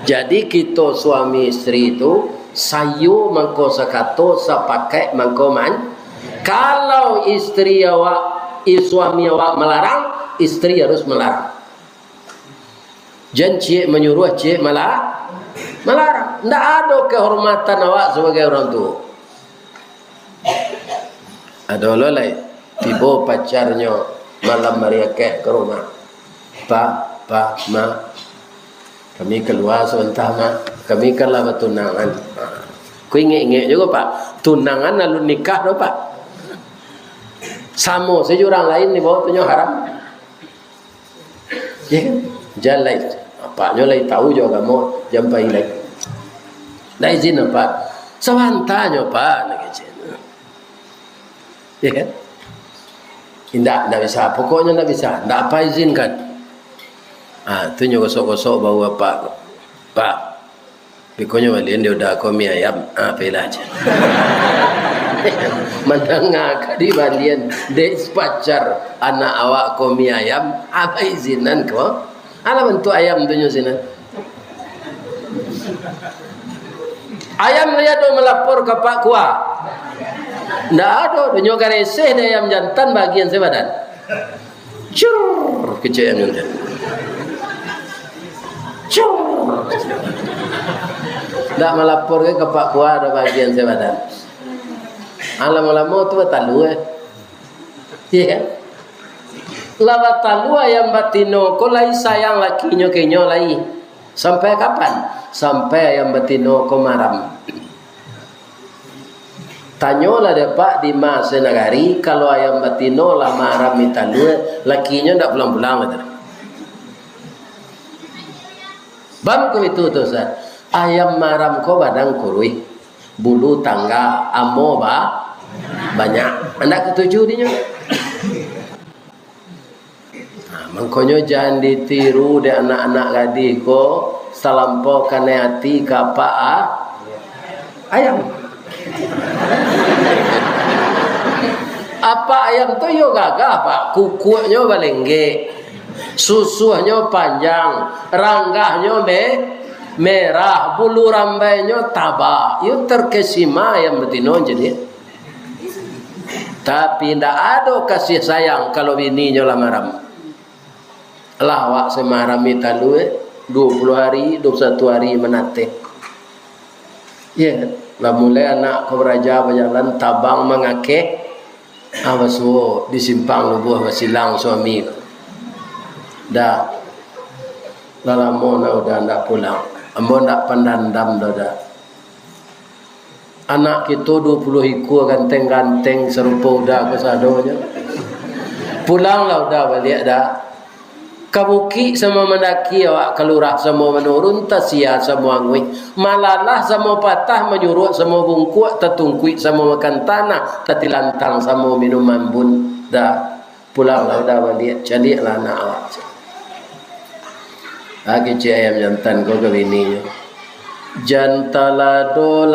Jadi kita suami istri itu sayu mangko sakato sapakai mangko man. Kalau istri awak suami awak melarang, istri harus melarang. Jangan cik menyuruh cik melarang. Tidak ada kehormatan awak sebagai orang tua. Ada lolai tiba pacarnya malam mariake ke rumah. Pak, ma, kami keluar sebentar ma. Kami kan lah bertunangan. Ku ingat juga pak. Tunangan lalu nikah do pak. Sama saja orang lain ni bawa punya haram. Ya kan? Jalan. Apaknya lagi tahu juga kamu jampai lagi. Dah izin apa? Sewantanya pak. Ya kan? Tidak bisa. Pokoknya tidak bisa. Tidak apa izinkan. Itu gosok-gosok bau apa? Pak. Pokoknya walian dia udah komi ayam. Pilih aja. Menengah di walian. Dia pacar anak awak komi ayam. Apa izinan kau? Ada bentuk ayam tu nyozinan. Ayam dia tu melapor ke Pak Kua. Tidak ada. Dia gareseh dia ayam jantan bagian sebadan. Cur. Kecil yang jantan. Cur. Tak melapor ke Pak Kua ada bagian sebadan. Lama-lama tu batalu iya kan? Lah batalu ayam batino ko lai sayang lakinya kenyo lai. Sampai kapan? Sampai ayam batino ko maram. Tanyolah dia Pak di masa nagari kalau ayam batino lah maram mitalu lakinya ndak pulang-pulang gitu. Bang ko itu tu Ustaz. Ayam maram ko badang kurui. Bulu tangga amo ba banyak. Anak ketujuh dia. Makanya jangan ditiru de anak-anak gadis ko salampau kane hati kapa ayam. Apa ayam tu yo gagah pak, kukunya balengge, susuhnya panjang, ranggahnya merah, bulu rambainya tabak. Yo terkesima ayam betino jadi. Tapi ndak ada kasih sayang kalau bininya lamaram. Lah wak semaram italu 20 hari, 21 hari menate. Ya, lah mulai anak kau raja berjalan tabang mengake. Awas wo disimpang lubuh basilang suami. Dah. Lama udah ndak pulang. Ambo ndak pandandam dah. Anak kita 20 ekor ganteng-ganteng serupa udah kesadonya. Pulanglah udah balik dah. Kabuki sama mendaki awak kelurah sama menurun tasia sama angui. Malalah sama patah menyuruh sama bungkuk tetungkui sama makan tanah tetilantang sama minuman bun. Dah pulanglah udah balik caliklah anak awak. Lagi cik ayam jantan kau ke bininya. Janta lado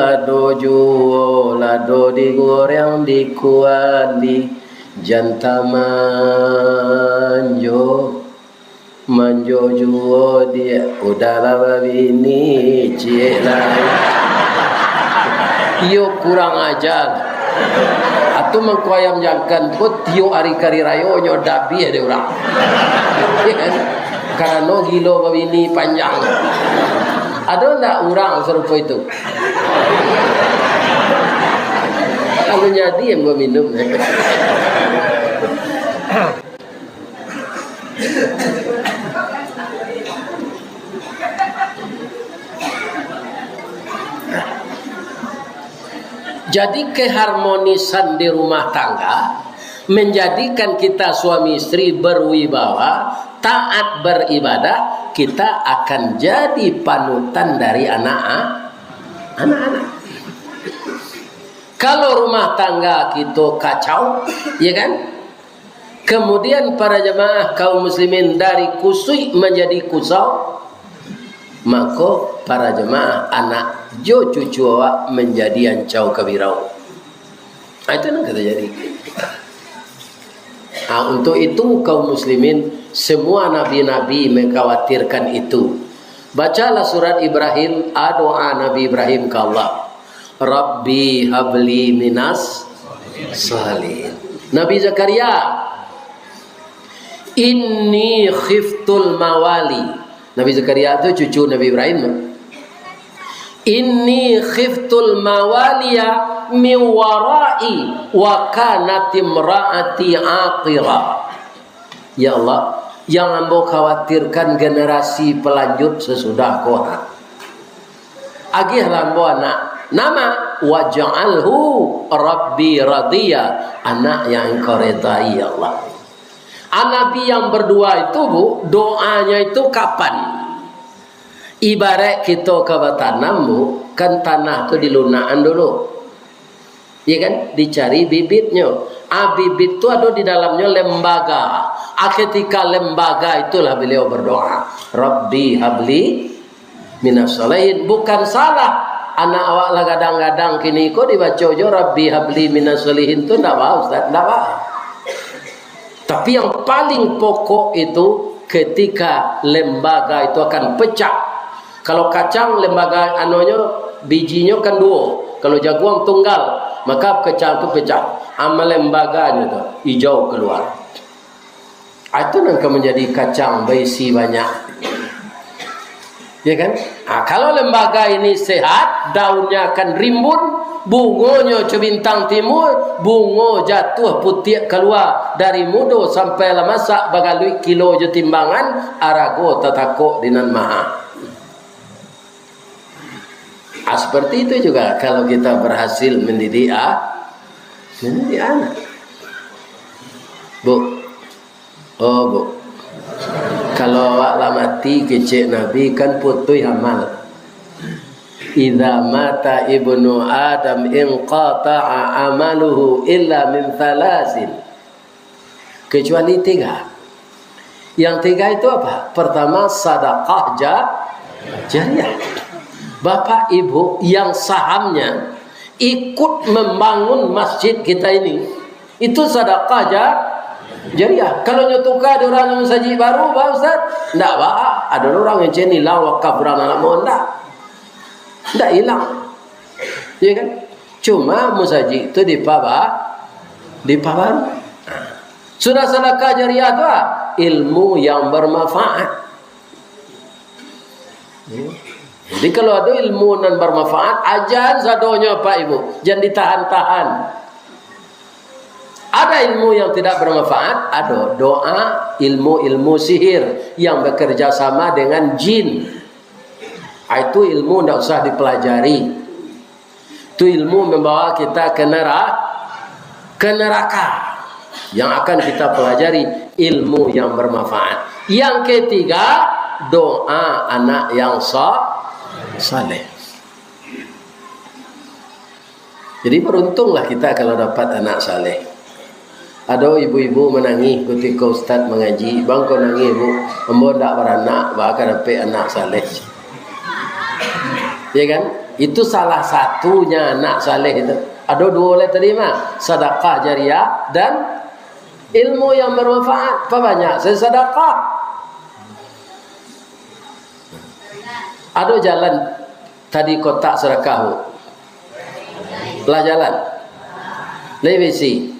juo lado digoreng dikuali janta manjo juo dia udahlah bini cie lain iyo kurang ajar atau mengkoyam jangkan ko tio ari kari rayo nyo dabi ada orang karena no gilo bini panjang. Ada tak orang serupa itu? Kalau jadi yang gua minum. Jadi keharmonisan di rumah tangga menjadikan kita suami istri berwibawa, taat beribadah, kita akan jadi panutan dari anak-anak. Kalau rumah tangga kita kacau, ya kan? Kemudian para jemaah kaum muslimin dari kusui menjadi kusau, maka para jemaah anak jo cucu awak menjadi ancau kabirau. Itu yang kita jadi. Untuk itu kaum muslimin semua nabi-nabi mengkhawatirkan itu. Bacalah surat Ibrahim, doa Nabi Ibrahim ke Allah. Rabbi habli minas salihin. Nabi Zakaria, inni khiftul mawali. Nabi Zakaria itu cucu Nabi Ibrahim. Inni khiftul mawaliya min warai wa kanat imraati aqira. Ya Allah, yang ambo khawatirkan generasi pelanjut sesudah Quran. Agih lambo anak nama waj'alhu rabbi radiya, anak yang engkau redai ya Allah. Nabi yang berdua itu bu, doanya itu kapan? Ibarat kita ke tanam bu, kan tanah itu dilunaan dulu, ya kan, dicari bibitnya. Bibit itu ada di dalamnya lembaga. Ketika lembaga itulah beliau berdoa, Rabbi habli minas salihin. Bukan salah anak awak lah kadang-kadang kini kok dibaca jo Rabbi habli minas salihin itu tidak apa Ustaz, tidak apa. Tapi yang paling pokok itu ketika lembaga itu akan pecah. Kalau kacang lembaga anonya bijinya kan dua, kalau jagung tunggal, maka kacang itu pecah. Amal lembaganya itu hijau keluar. Itu nanti menjadi kacang berisi banyak. Ya kan? Kalau lembaga ini sehat, daunnya akan rimbun, bungonya cebintang timur, bungo jatuh putih keluar dari mudo sampai lah masak bagalui kilo je timbangan, arago tatakok dinan maha. Seperti itu juga kalau kita berhasil mendidik anak. Bu, bu, kalau awak lah mati kecik Nabi kan putui amal. Idza mata ibnu Adam inqata'a amaluhu illa min thalasin, kecuali 3. Yang tiga itu apa? Pertama, sedekah jariah. Bapak ibu yang sahamnya ikut membangun masjid kita ini, itu sedekah jariah. Kalau nyotuka ada orang yang masjid baru, Pak Ustaz, enggak, Pak. Ada orang yang cenilang wakaf orang anak mohon, enggak hilang. Ya kan? Cuma masjid itu dipabaru. Sudah sedekah jariah itu ilmu yang bermanfaat. Jadi kalau ada ilmu yang bermanfaat, ajar sadonya Pak Ibu, jangan ditahan-tahan. Ada ilmu yang tidak bermanfaat, ada doa, ilmu sihir yang bekerja sama dengan jin. Itu ilmu tidak usah dipelajari. Itu ilmu membawa kita ke neraka. Yang akan kita pelajari ilmu yang bermanfaat. Yang ketiga, doa anak yang saleh. Jadi beruntunglah kita kalau dapat anak saleh. Ada ibu-ibu menangis ketika ustaz mengaji, bang kau nangis bu, ambo ndak beranak, bakal dapat anak saleh. Ya kan? Itu salah satunya anak saleh itu. Ada dua oleh tadi mah, sedekah jariah dan ilmu yang bermanfaat. Apa banyak? Saya sedekah. Ada jalan tadi kotak sedekah. Lah jalan. Levisi.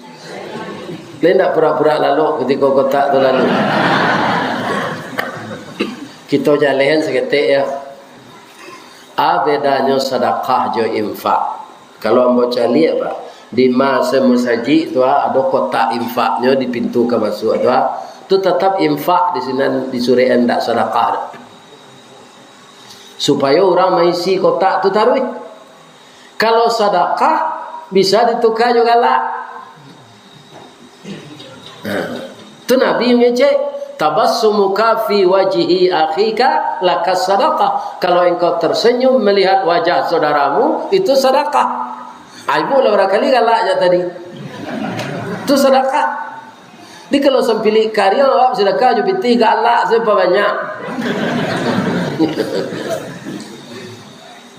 Lain tak pura-pura lalu ketika kotak tu lalu. Kita jalan seketik ya. Bedanya sedekah jo infak. Kalau mau cari apa? Di masa masjid tu ada kotak infaknya di pintu ke masuk tu. Tu tetap infak di sini di surean tak sedekah. Supaya orang mengisi kotak tu taruh. Kalau sedekah bisa ditukar juga lah. Tu Nabi mengecek tabassumuka fi wajhi akhika lakas sedekah. Kalau engkau tersenyum melihat wajah saudaramu, itu sedekah. Ibu lah barangkali galaknya tadi. Itu sedekah. Di kalau sempili karya awak sedekah jo piti galak sepa banyak.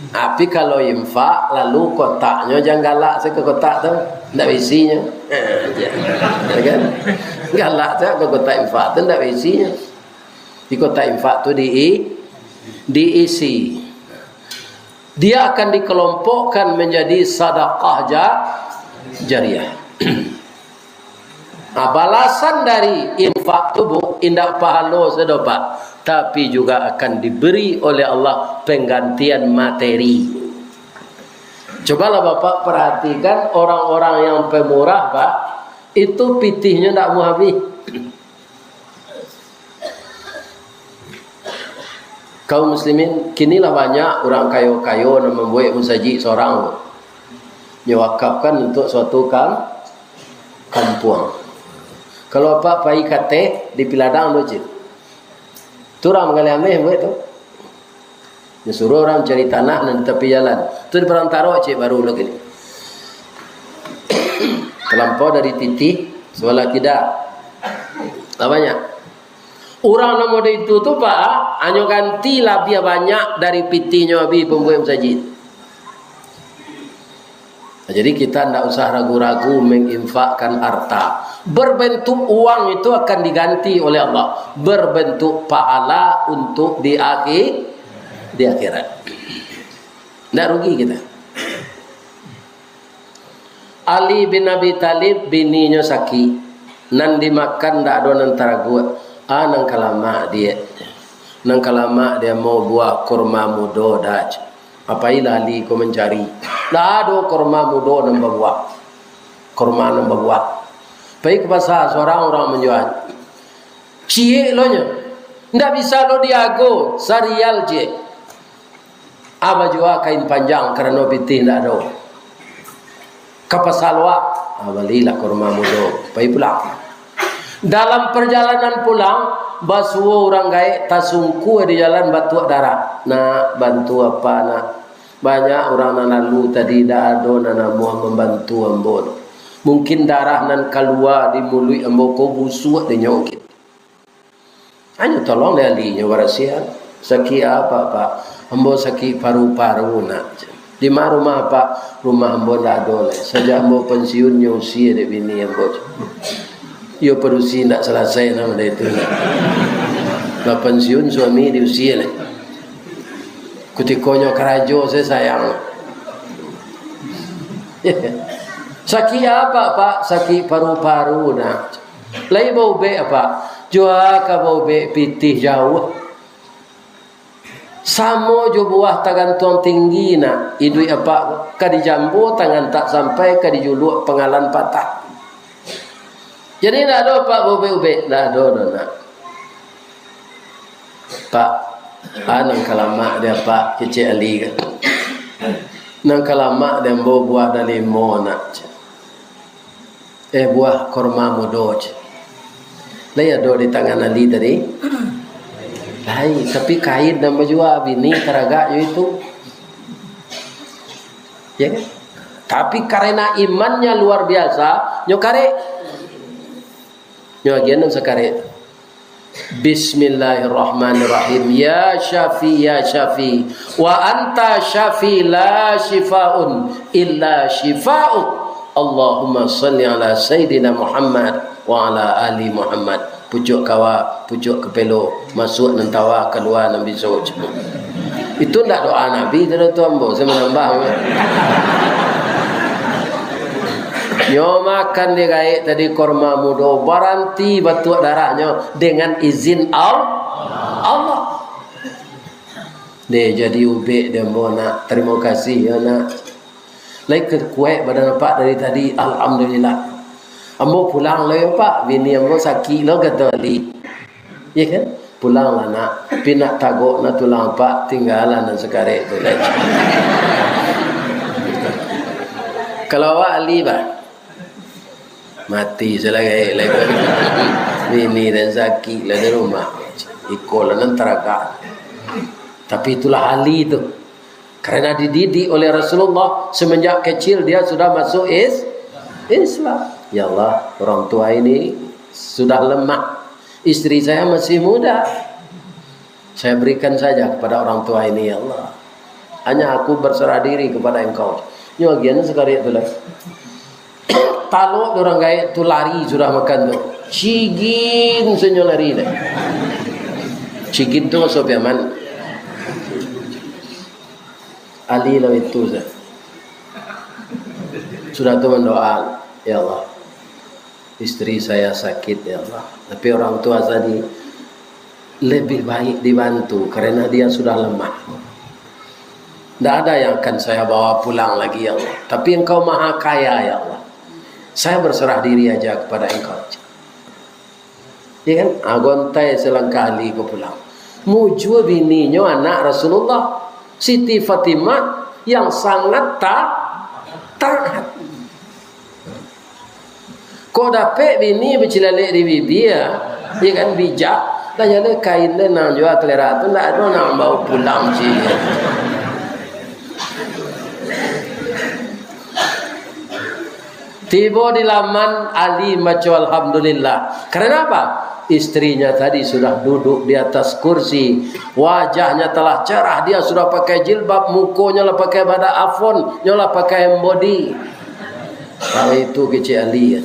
Tapi kalau infak lalu kotaknya jangan galak saya ke kotak tu, ndak isinya. Ya kan? Galak saya ke kotak infak tu ndak isinya. Di kotak infak tu diisi. Dia akan dikelompokkan menjadi sedekah jariah. Nah, balasan dari infak tubuh indah pahala sedopa, tapi juga akan diberi oleh Allah penggantian materi. Cobalah Bapak perhatikan orang-orang yang pemurah Pak, itu pitihnya tidak mau habis. Kaum muslimin kinilah banyak orang kayo-kayo yang membuat masjid seorang nyewakafkan untuk suatu kampung. Kalau apa pai kate di Piladang tu cik. Tu orang mengalami buat tu. Dia suruh orang cari tanah dan tepi jalan. Tu di perantara cik baru lagi ni. Terlampau dari titik soalnya tidak. Tak banyak. Orang nama itu tu Pak, hanya ganti lebih banyak dari pitinya habis pembuat masjid. Jadi kita tidak usah ragu-ragu menginfakkan harta. Berbentuk uang itu akan diganti oleh Allah. Berbentuk pahala untuk di akhirat. Tidak rugi kita. Ali bin Abi Talib bininya sakit. Nan dimakan tidak ada antara gua. Nang kalama dia mau buah kurma mudo daj. Apa ilah ali ko mencari. Dah ada kurma mudo nambah buah. Kurma nambah buah. Baik pasal seorang orang menjual. Cie lo nya. Ndak bisa lo diago sarial cie. Aba jua kain panjang kerana pitih ndak ada. Kapasalwa abalilah kurma mudo. Baik pulang. Dalam perjalanan pulang, basuh orang gaek tasungku di jalan batu darah. Nak bantu apa nak? Banyak orang nan lalu tadi dah ada nana mau membantu ambo. Mungkin darah nan keluar di mulut ambo ko busuk de nyokit. Hanya tolong lihatnya warasian. Sakit apa Pak? Ambo sakit paru-paru nak. Di mana rumah Pak? Rumah ambo tak ada. Sejak ambo pensiun usia dek bini ambo. Yo perusi nak selesai nama dia itu. Lah pensiun suami di usia ni. Kutikonyo kerajo saya sayang. Sakit apa Pak? Sakit paru-paru nak. Lai bau be apa? Jua ka bau be pitih jauh. Samo jo buah tagantuang tinggi nak. Idui apa? Kadi jambu tangan tak sampai kadi juluk pengalan patah. Jadi nak ada Pak bau be ube, nak ada nak. Pak, nang kalamak dia Pak kecil ali kan. Nang kalamak dia bau buah dari mo nak. Buah korma modoj. Lai ada di tangan Ali tadi. Lai, tapi kain dan baju bini teraga itu. Ya kan? Tapi karena imannya luar biasa, nyokare. Nyogian sekare. Bismillahirrahmanirrahim. Ya Syafi ya Syafi wa anta Syafi la shifaun illa shifa'uk. Allahumma salli ala Sayyidina Muhammad wa ala ali Muhammad. Pucuk kawa, pucuk kepelo, masuk nentawa, keluar Nabi Soj. Itu tidak doa Nabi, itu tuan bo. Saya menambah. Nyo makan dia gaik tadi korma mudo, baranti batu darahnya dengan izin Allah. Dia jadi ubek dia mau nak terima kasih ya nak. Lagi kuat badan Pak dari tadi, alhamdulillah. Ambo pulang lah Pak, bini ambo sakit lo kata Ali. Ya kan? Pulang lah nak, pinak tagok nak tulang Pak, tinggalan dan sekarang tu lagi. Kalau awak Ali bah, mati selagi lagi. Bini dan sakit lah di rumah, ikut lah nantaraga. Tapi itulah Ali tu. Karena dididik oleh Rasulullah semenjak kecil dia sudah masuk Islam. Ya Allah, orang tua ini sudah lemah. Istri saya masih muda. Saya berikan saja kepada orang tua ini ya Allah. Hanya aku berserah diri kepada Engkau. Nyogian sekali itu lah. Taluk orang gaya tu lari sudah makan tu. Cigin senyum lari dah. Cigin tu masuk Yaman. Ali lah itu saja. Sudah tu mendoa, ya Allah, istri saya sakit ya Allah. Tapi orang tua tadi lebih baik dibantu karena dia sudah lemah. Tidak ada yang akan saya bawa pulang lagi ya Allah. Tapi Engkau maha kaya ya Allah. Saya berserah diri aja kepada Engkau. Ya kan? Agontai selangkah Ali ke pulang. Muju bininya anak Rasulullah. Siti Fatimah yang sangat taat. Kau dapat bini bercilalek di bibi ya kan bijak. Dah jadi kain dia nang jual kelera tu tak ada nang bawa pulang sih. Tiba di laman Ali maca alhamdulillah. Karena apa? Istrinya tadi sudah duduk di atas kursi, wajahnya telah cerah, dia sudah pakai jilbab, mukanya lah pakai bada afon, nyolah pakai body. Kalau itu kecil Ali ya.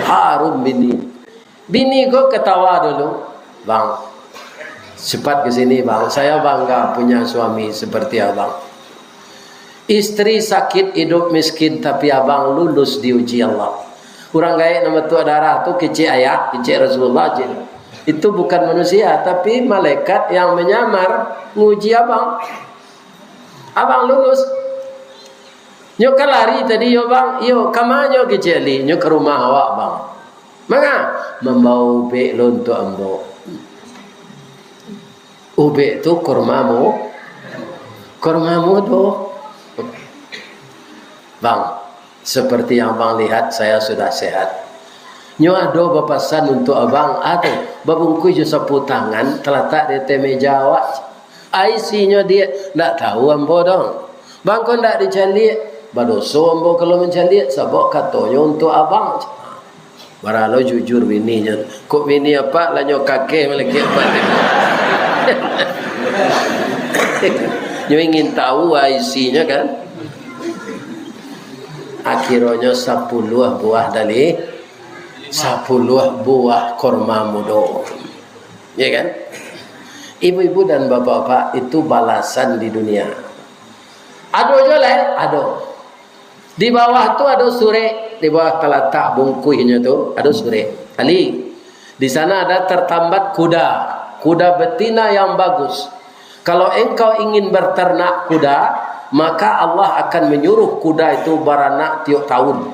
Harum bini kok ketawa dulu, bang. Cepat ke sini bang, saya bangga punya suami seperti abang. Istri sakit hidup miskin tapi abang lulus diuji Allah. Kurang gaya nama tua darah tu kecil ayah, kecil Rasulullah je. Itu bukan manusia tapi malaikat yang menyamar nguji abang. Abang lulus. Nyo lari tadi yo bang, yo kamanyo kecil li, nyo ke rumah awak bang. Maka membawa ubek lontok ambo. Ubek tu kormamu tu. Bang, seperti yang abang lihat saya sudah sehat. Nyo ada bapasan untuk abang ada babungku je sapu tangan terletak di meja awak. IC-nya dia tak tahu ambo dong. Bang kau tak dicalik, badoso ambo kalau mencalik sebab katanya untuk abang. Baralo jujur bininya. Kok bini apa lanyo kakek meleki apa. Nyo ingin tahu isinya kan. Akhirnya 10 buah dari 10 buah korma mudo. Ya kan? Ibu-ibu dan bapak-bapak itu balasan di dunia. Ado joleh, ado. Di bawah tu ada sure, di bawah telatak bungkuinya tu ada sure. Ali, di sana ada tertambat kuda, kuda betina yang bagus. Kalau engkau ingin berternak kuda, maka Allah akan menyuruh kuda itu beranak tiap tahun.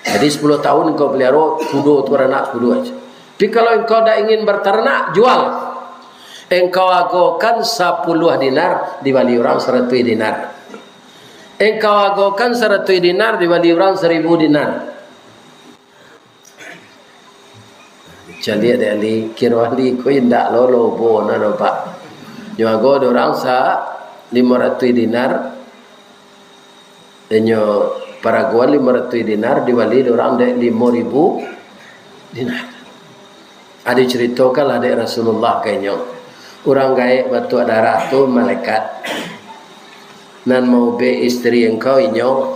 Jadi 10 tahun engkau pelihara kuda itu beranak kuda aja. Tapi kalau engkau dah ingin berternak, jual. Engkau agokan 10 dinar dibali orang 100 dinar. Engkau agokan 100 dinar dibali orang 1000 dinar. Jadi ada li kirwali ko indak lolo bo na no pak. Nyo ago orang sa 500 dinar. Nyo paraguan 500 dinar dibali orang dek 5000 dinar. Ada ceritakan lah dek Rasulullah kayaknya. Orang gaib batu darah tu malaikat. Nan mau be istri engkau inyo,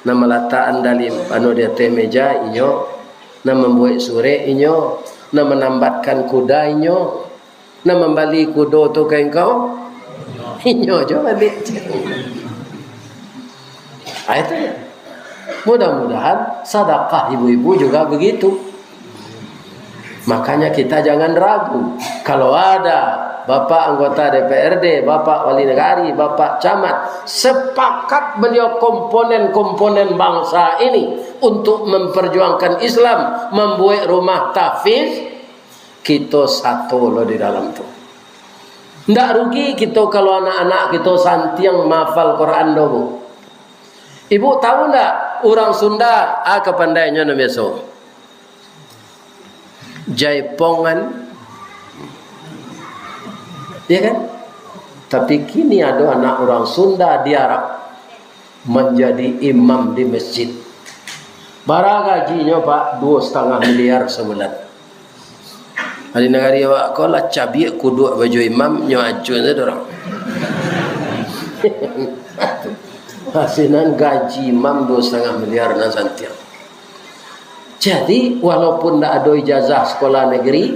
nan meletakkan dalam anu di atas meja inyo, nan membuat sore inyo, nan menambatkan kuda inyo, nan membali kuda tu ke engkau inyo jo balik. Ayatnya. Mudah-mudahan sedekah ibu-ibu juga begitu. Makanya kita jangan ragu. Kalau ada Bapak anggota DPRD, Bapak Wali Negari, Bapak Camat sepakat beliau komponen-komponen bangsa ini untuk memperjuangkan Islam, membuat rumah tahfiz, kita satu loh di dalam tu. Tidak rugi kita kalau anak-anak kita santiang menghafal Quran dulu. Ibu tahu tak orang Sunda kepandainya namanya so. Jaipongan. Ya kan? Tapi kini ada anak orang Sunda di Arab menjadi imam di masjid. Bara gajinya Pak 2,5 miliar sebulan. Hari negari awak kau lah cabi kudu baju imam nyo acuan saja orang. Hasilan gaji imam 2,5 miliar na santiang. Jadi walaupun tidak ada ijazah sekolah negeri,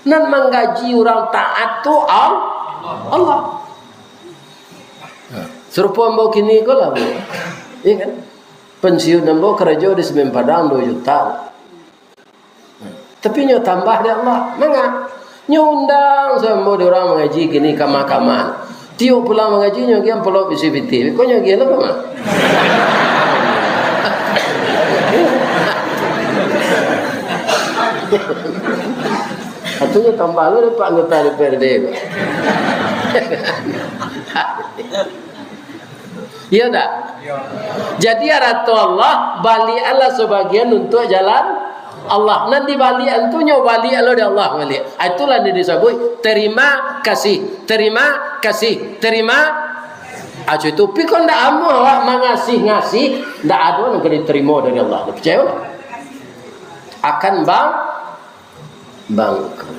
nan menggaji orang taat tu Allah. Serupa mbok kini ko lah bu, iya kan? Pensiun mbok kerja di Semen Padang 2 juta. Tapi nyo tambah dia Allah, mengapa? Nyo undang semua orang mengaji kini kamar-kamar. Tiup pulang mengaji nyo kian pelok BCPT. Kau nyo kian apa mah? Atunya tambah lu dapat anggota DPRD. Iya tak? Jadi aratu Allah bali Allah sebagian untuk jalan Allah. Nanti bali antunya bali Allah di Allah bali. Itulah yang disebut terima kasih, terima kasih, terima. Acu itu pikon ndak amu awak mengasih-ngasih ndak ada yang diterima dari Allah. Percaya? Akan bangkrut.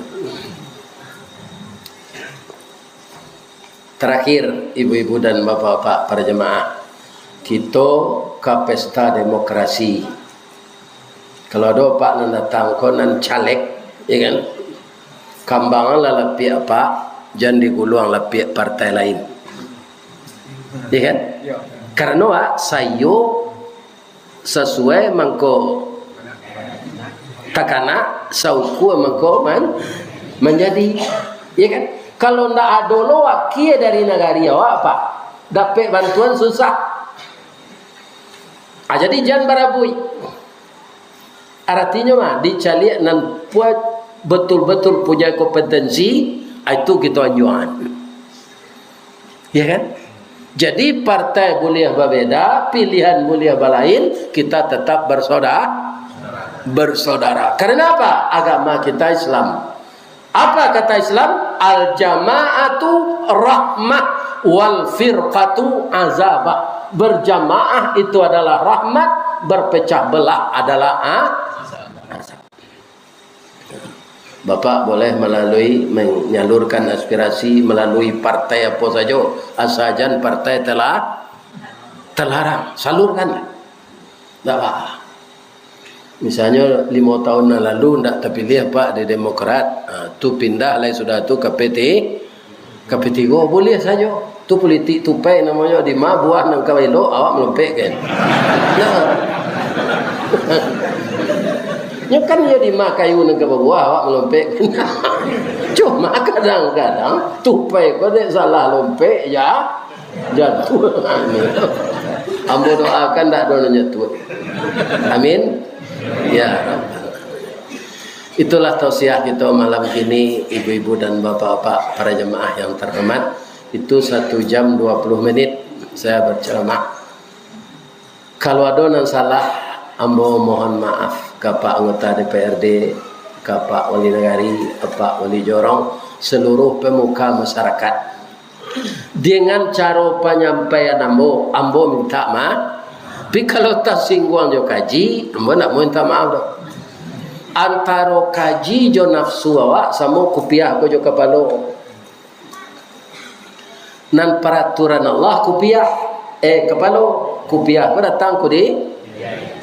Terakhir ibu-ibu dan bapak-bapak para jemaah, kita ke pesta demokrasi. Kalau ada pak nan datang konan caleg, ya kan? Kambangan lah lepi apa, jangan diguluang lepi partai lain, ya kan? Karena sayo sesuai mangko takana sauku mangko menjadi, ya kan? Kalau ndak ada lo wakia dari negara awak apa dapat bantuan susah. Jadi jangan barabui. Artinya mah dicari nan buat betul-betul punya kompetensi itu kita anjuran. Ya kan? Jadi partai boleh berbeda, pilihan boleh berlain, kita tetap bersaudara. Karena apa? Agama kita Islam. Apa kata Islam? Al-jama'atu rahmah wal firqatu azabah. Berjamaah itu adalah rahmat berpecah belah adalah azab. Bapak boleh melalui menyalurkan aspirasi melalui partai apa saja, asalkan partai telah terlarang, salurkanlah. Tak apa. Misalnya 5 tahun lalu tidak terpilih Pak di Demokrat, tu pindah lah sudah tu ke PT3 boleh saja. Tu politik tupai namanya di ma buah nang kawelo awak melempek kan. Nah. Nya kan dia di ma kayu nang buah awak melempek. Cuma kadang-kadang tupai kau dek salah lempek ya jatuh. Ambo doakan tak ada jatuh. Amin. Ya. Itulah tausiah kita malam ini, ibu-ibu dan bapak-bapak para jemaah yang terhormat. Itu 1 jam 20 menit saya berceramah. Kalau ada yang salah, ambo mohon maaf ke Pak anggota DPRD, ke Pak Wali Negari, ke Pak Wali Jorong, seluruh pemuka masyarakat. Dengan cara penyampaian ambo minta maaf. Tapi kalau tak singgung jo kaji, ambo nak minta maaf dah. Antara kaji jo nafsu awak sama kupiah ko jo kepala. Nan peraturan Allah kupiah kepala kupiah ko datang ko di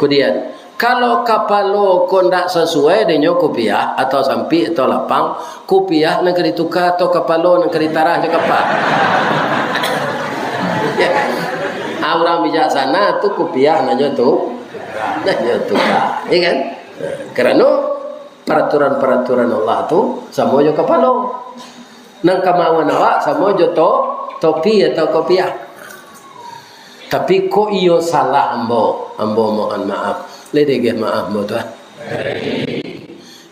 kudian. Kalau kepala ko ndak sesuai dengan kupiah atau sampi atau lapang, kupiah nak ditukar atau kepala nak ditarah je kapal. Ya. Orang bijaksana tu kupiah nanya tu tukar, ya kan? Kerana peraturan-peraturan Allah tu sama jo kepala. Nang kemauan awak sama jo topi atau kopiah. Tapi ko iyo salah ambo mohon maaf. Ledegeh maaf ambo tuan.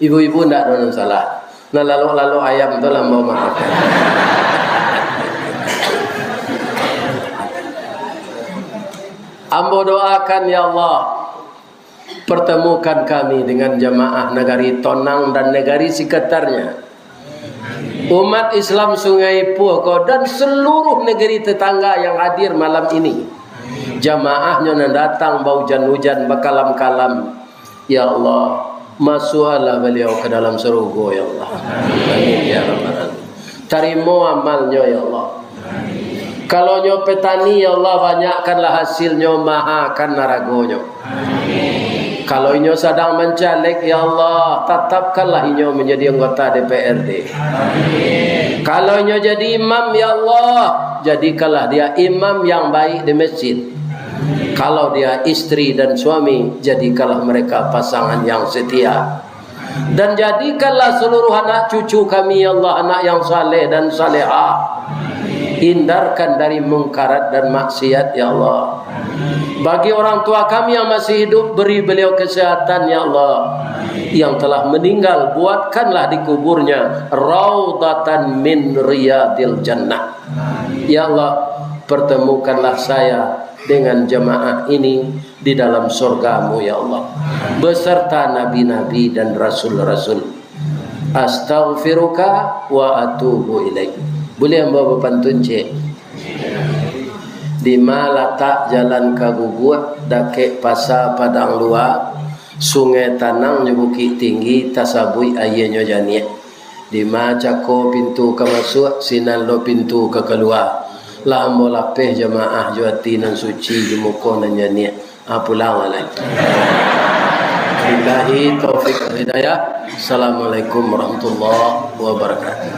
Ibu-ibu ndak ada salah. Nah lalu ayam tu ambo maaf. Ambo doakan ya Allah, pertemukan kami dengan jamaah negari Tonang dan negari sekitarnya, umat Islam Sungai Puako dan seluruh negeri tetangga yang hadir malam ini. Jamaahnya yang datang bau hujan-hujan bakalam-kalam. Ya Allah, masuklah beliau ke dalam surga ya Allah. Amin ya rabbal alamin. Terima amalnya ya Allah. Kalau nyo petani ya Allah banyakkanlah hasilnya, mahakan naragonyo. Kalau inyo sedang mencalek ya Allah, tetapkanlah inyo menjadi anggota DPRD. Kalau inyo jadi imam ya Allah, jadikanlah dia imam yang baik di masjid. Kalau dia istri dan suami, jadikanlah mereka pasangan yang setia. Dan jadikanlah seluruh anak cucu kami ya Allah anak yang saleh dan salehah. Hindarkan dari mungkarat dan maksiat ya Allah. Bagi orang tua kami yang masih hidup, beri beliau kesehatan ya Allah. Yang telah meninggal, buatkanlah di kuburnya raudatan min riyadil jannah. Ya Allah, pertemukanlah saya dengan jemaah ini di dalam surgamu ya Allah, beserta nabi-nabi dan rasul-rasul. Astaghfiruka wa atubu ilaik. Boleh membawa pantun cik. Di Malata jalan Kagugut, dake pasar Padang Luar, sungai Tanang Bukit Tinggi, tasabui ayahnya janiah. Di Macako pintu ke masuk, sinan lo pintu ke keluar. Lah ambo lapeh jemaah juati nan suci di muka nan janiah. Pulang lagi. Billahi taufiq wal hidayah. Assalamualaikum warahmatullahi wabarakatuh.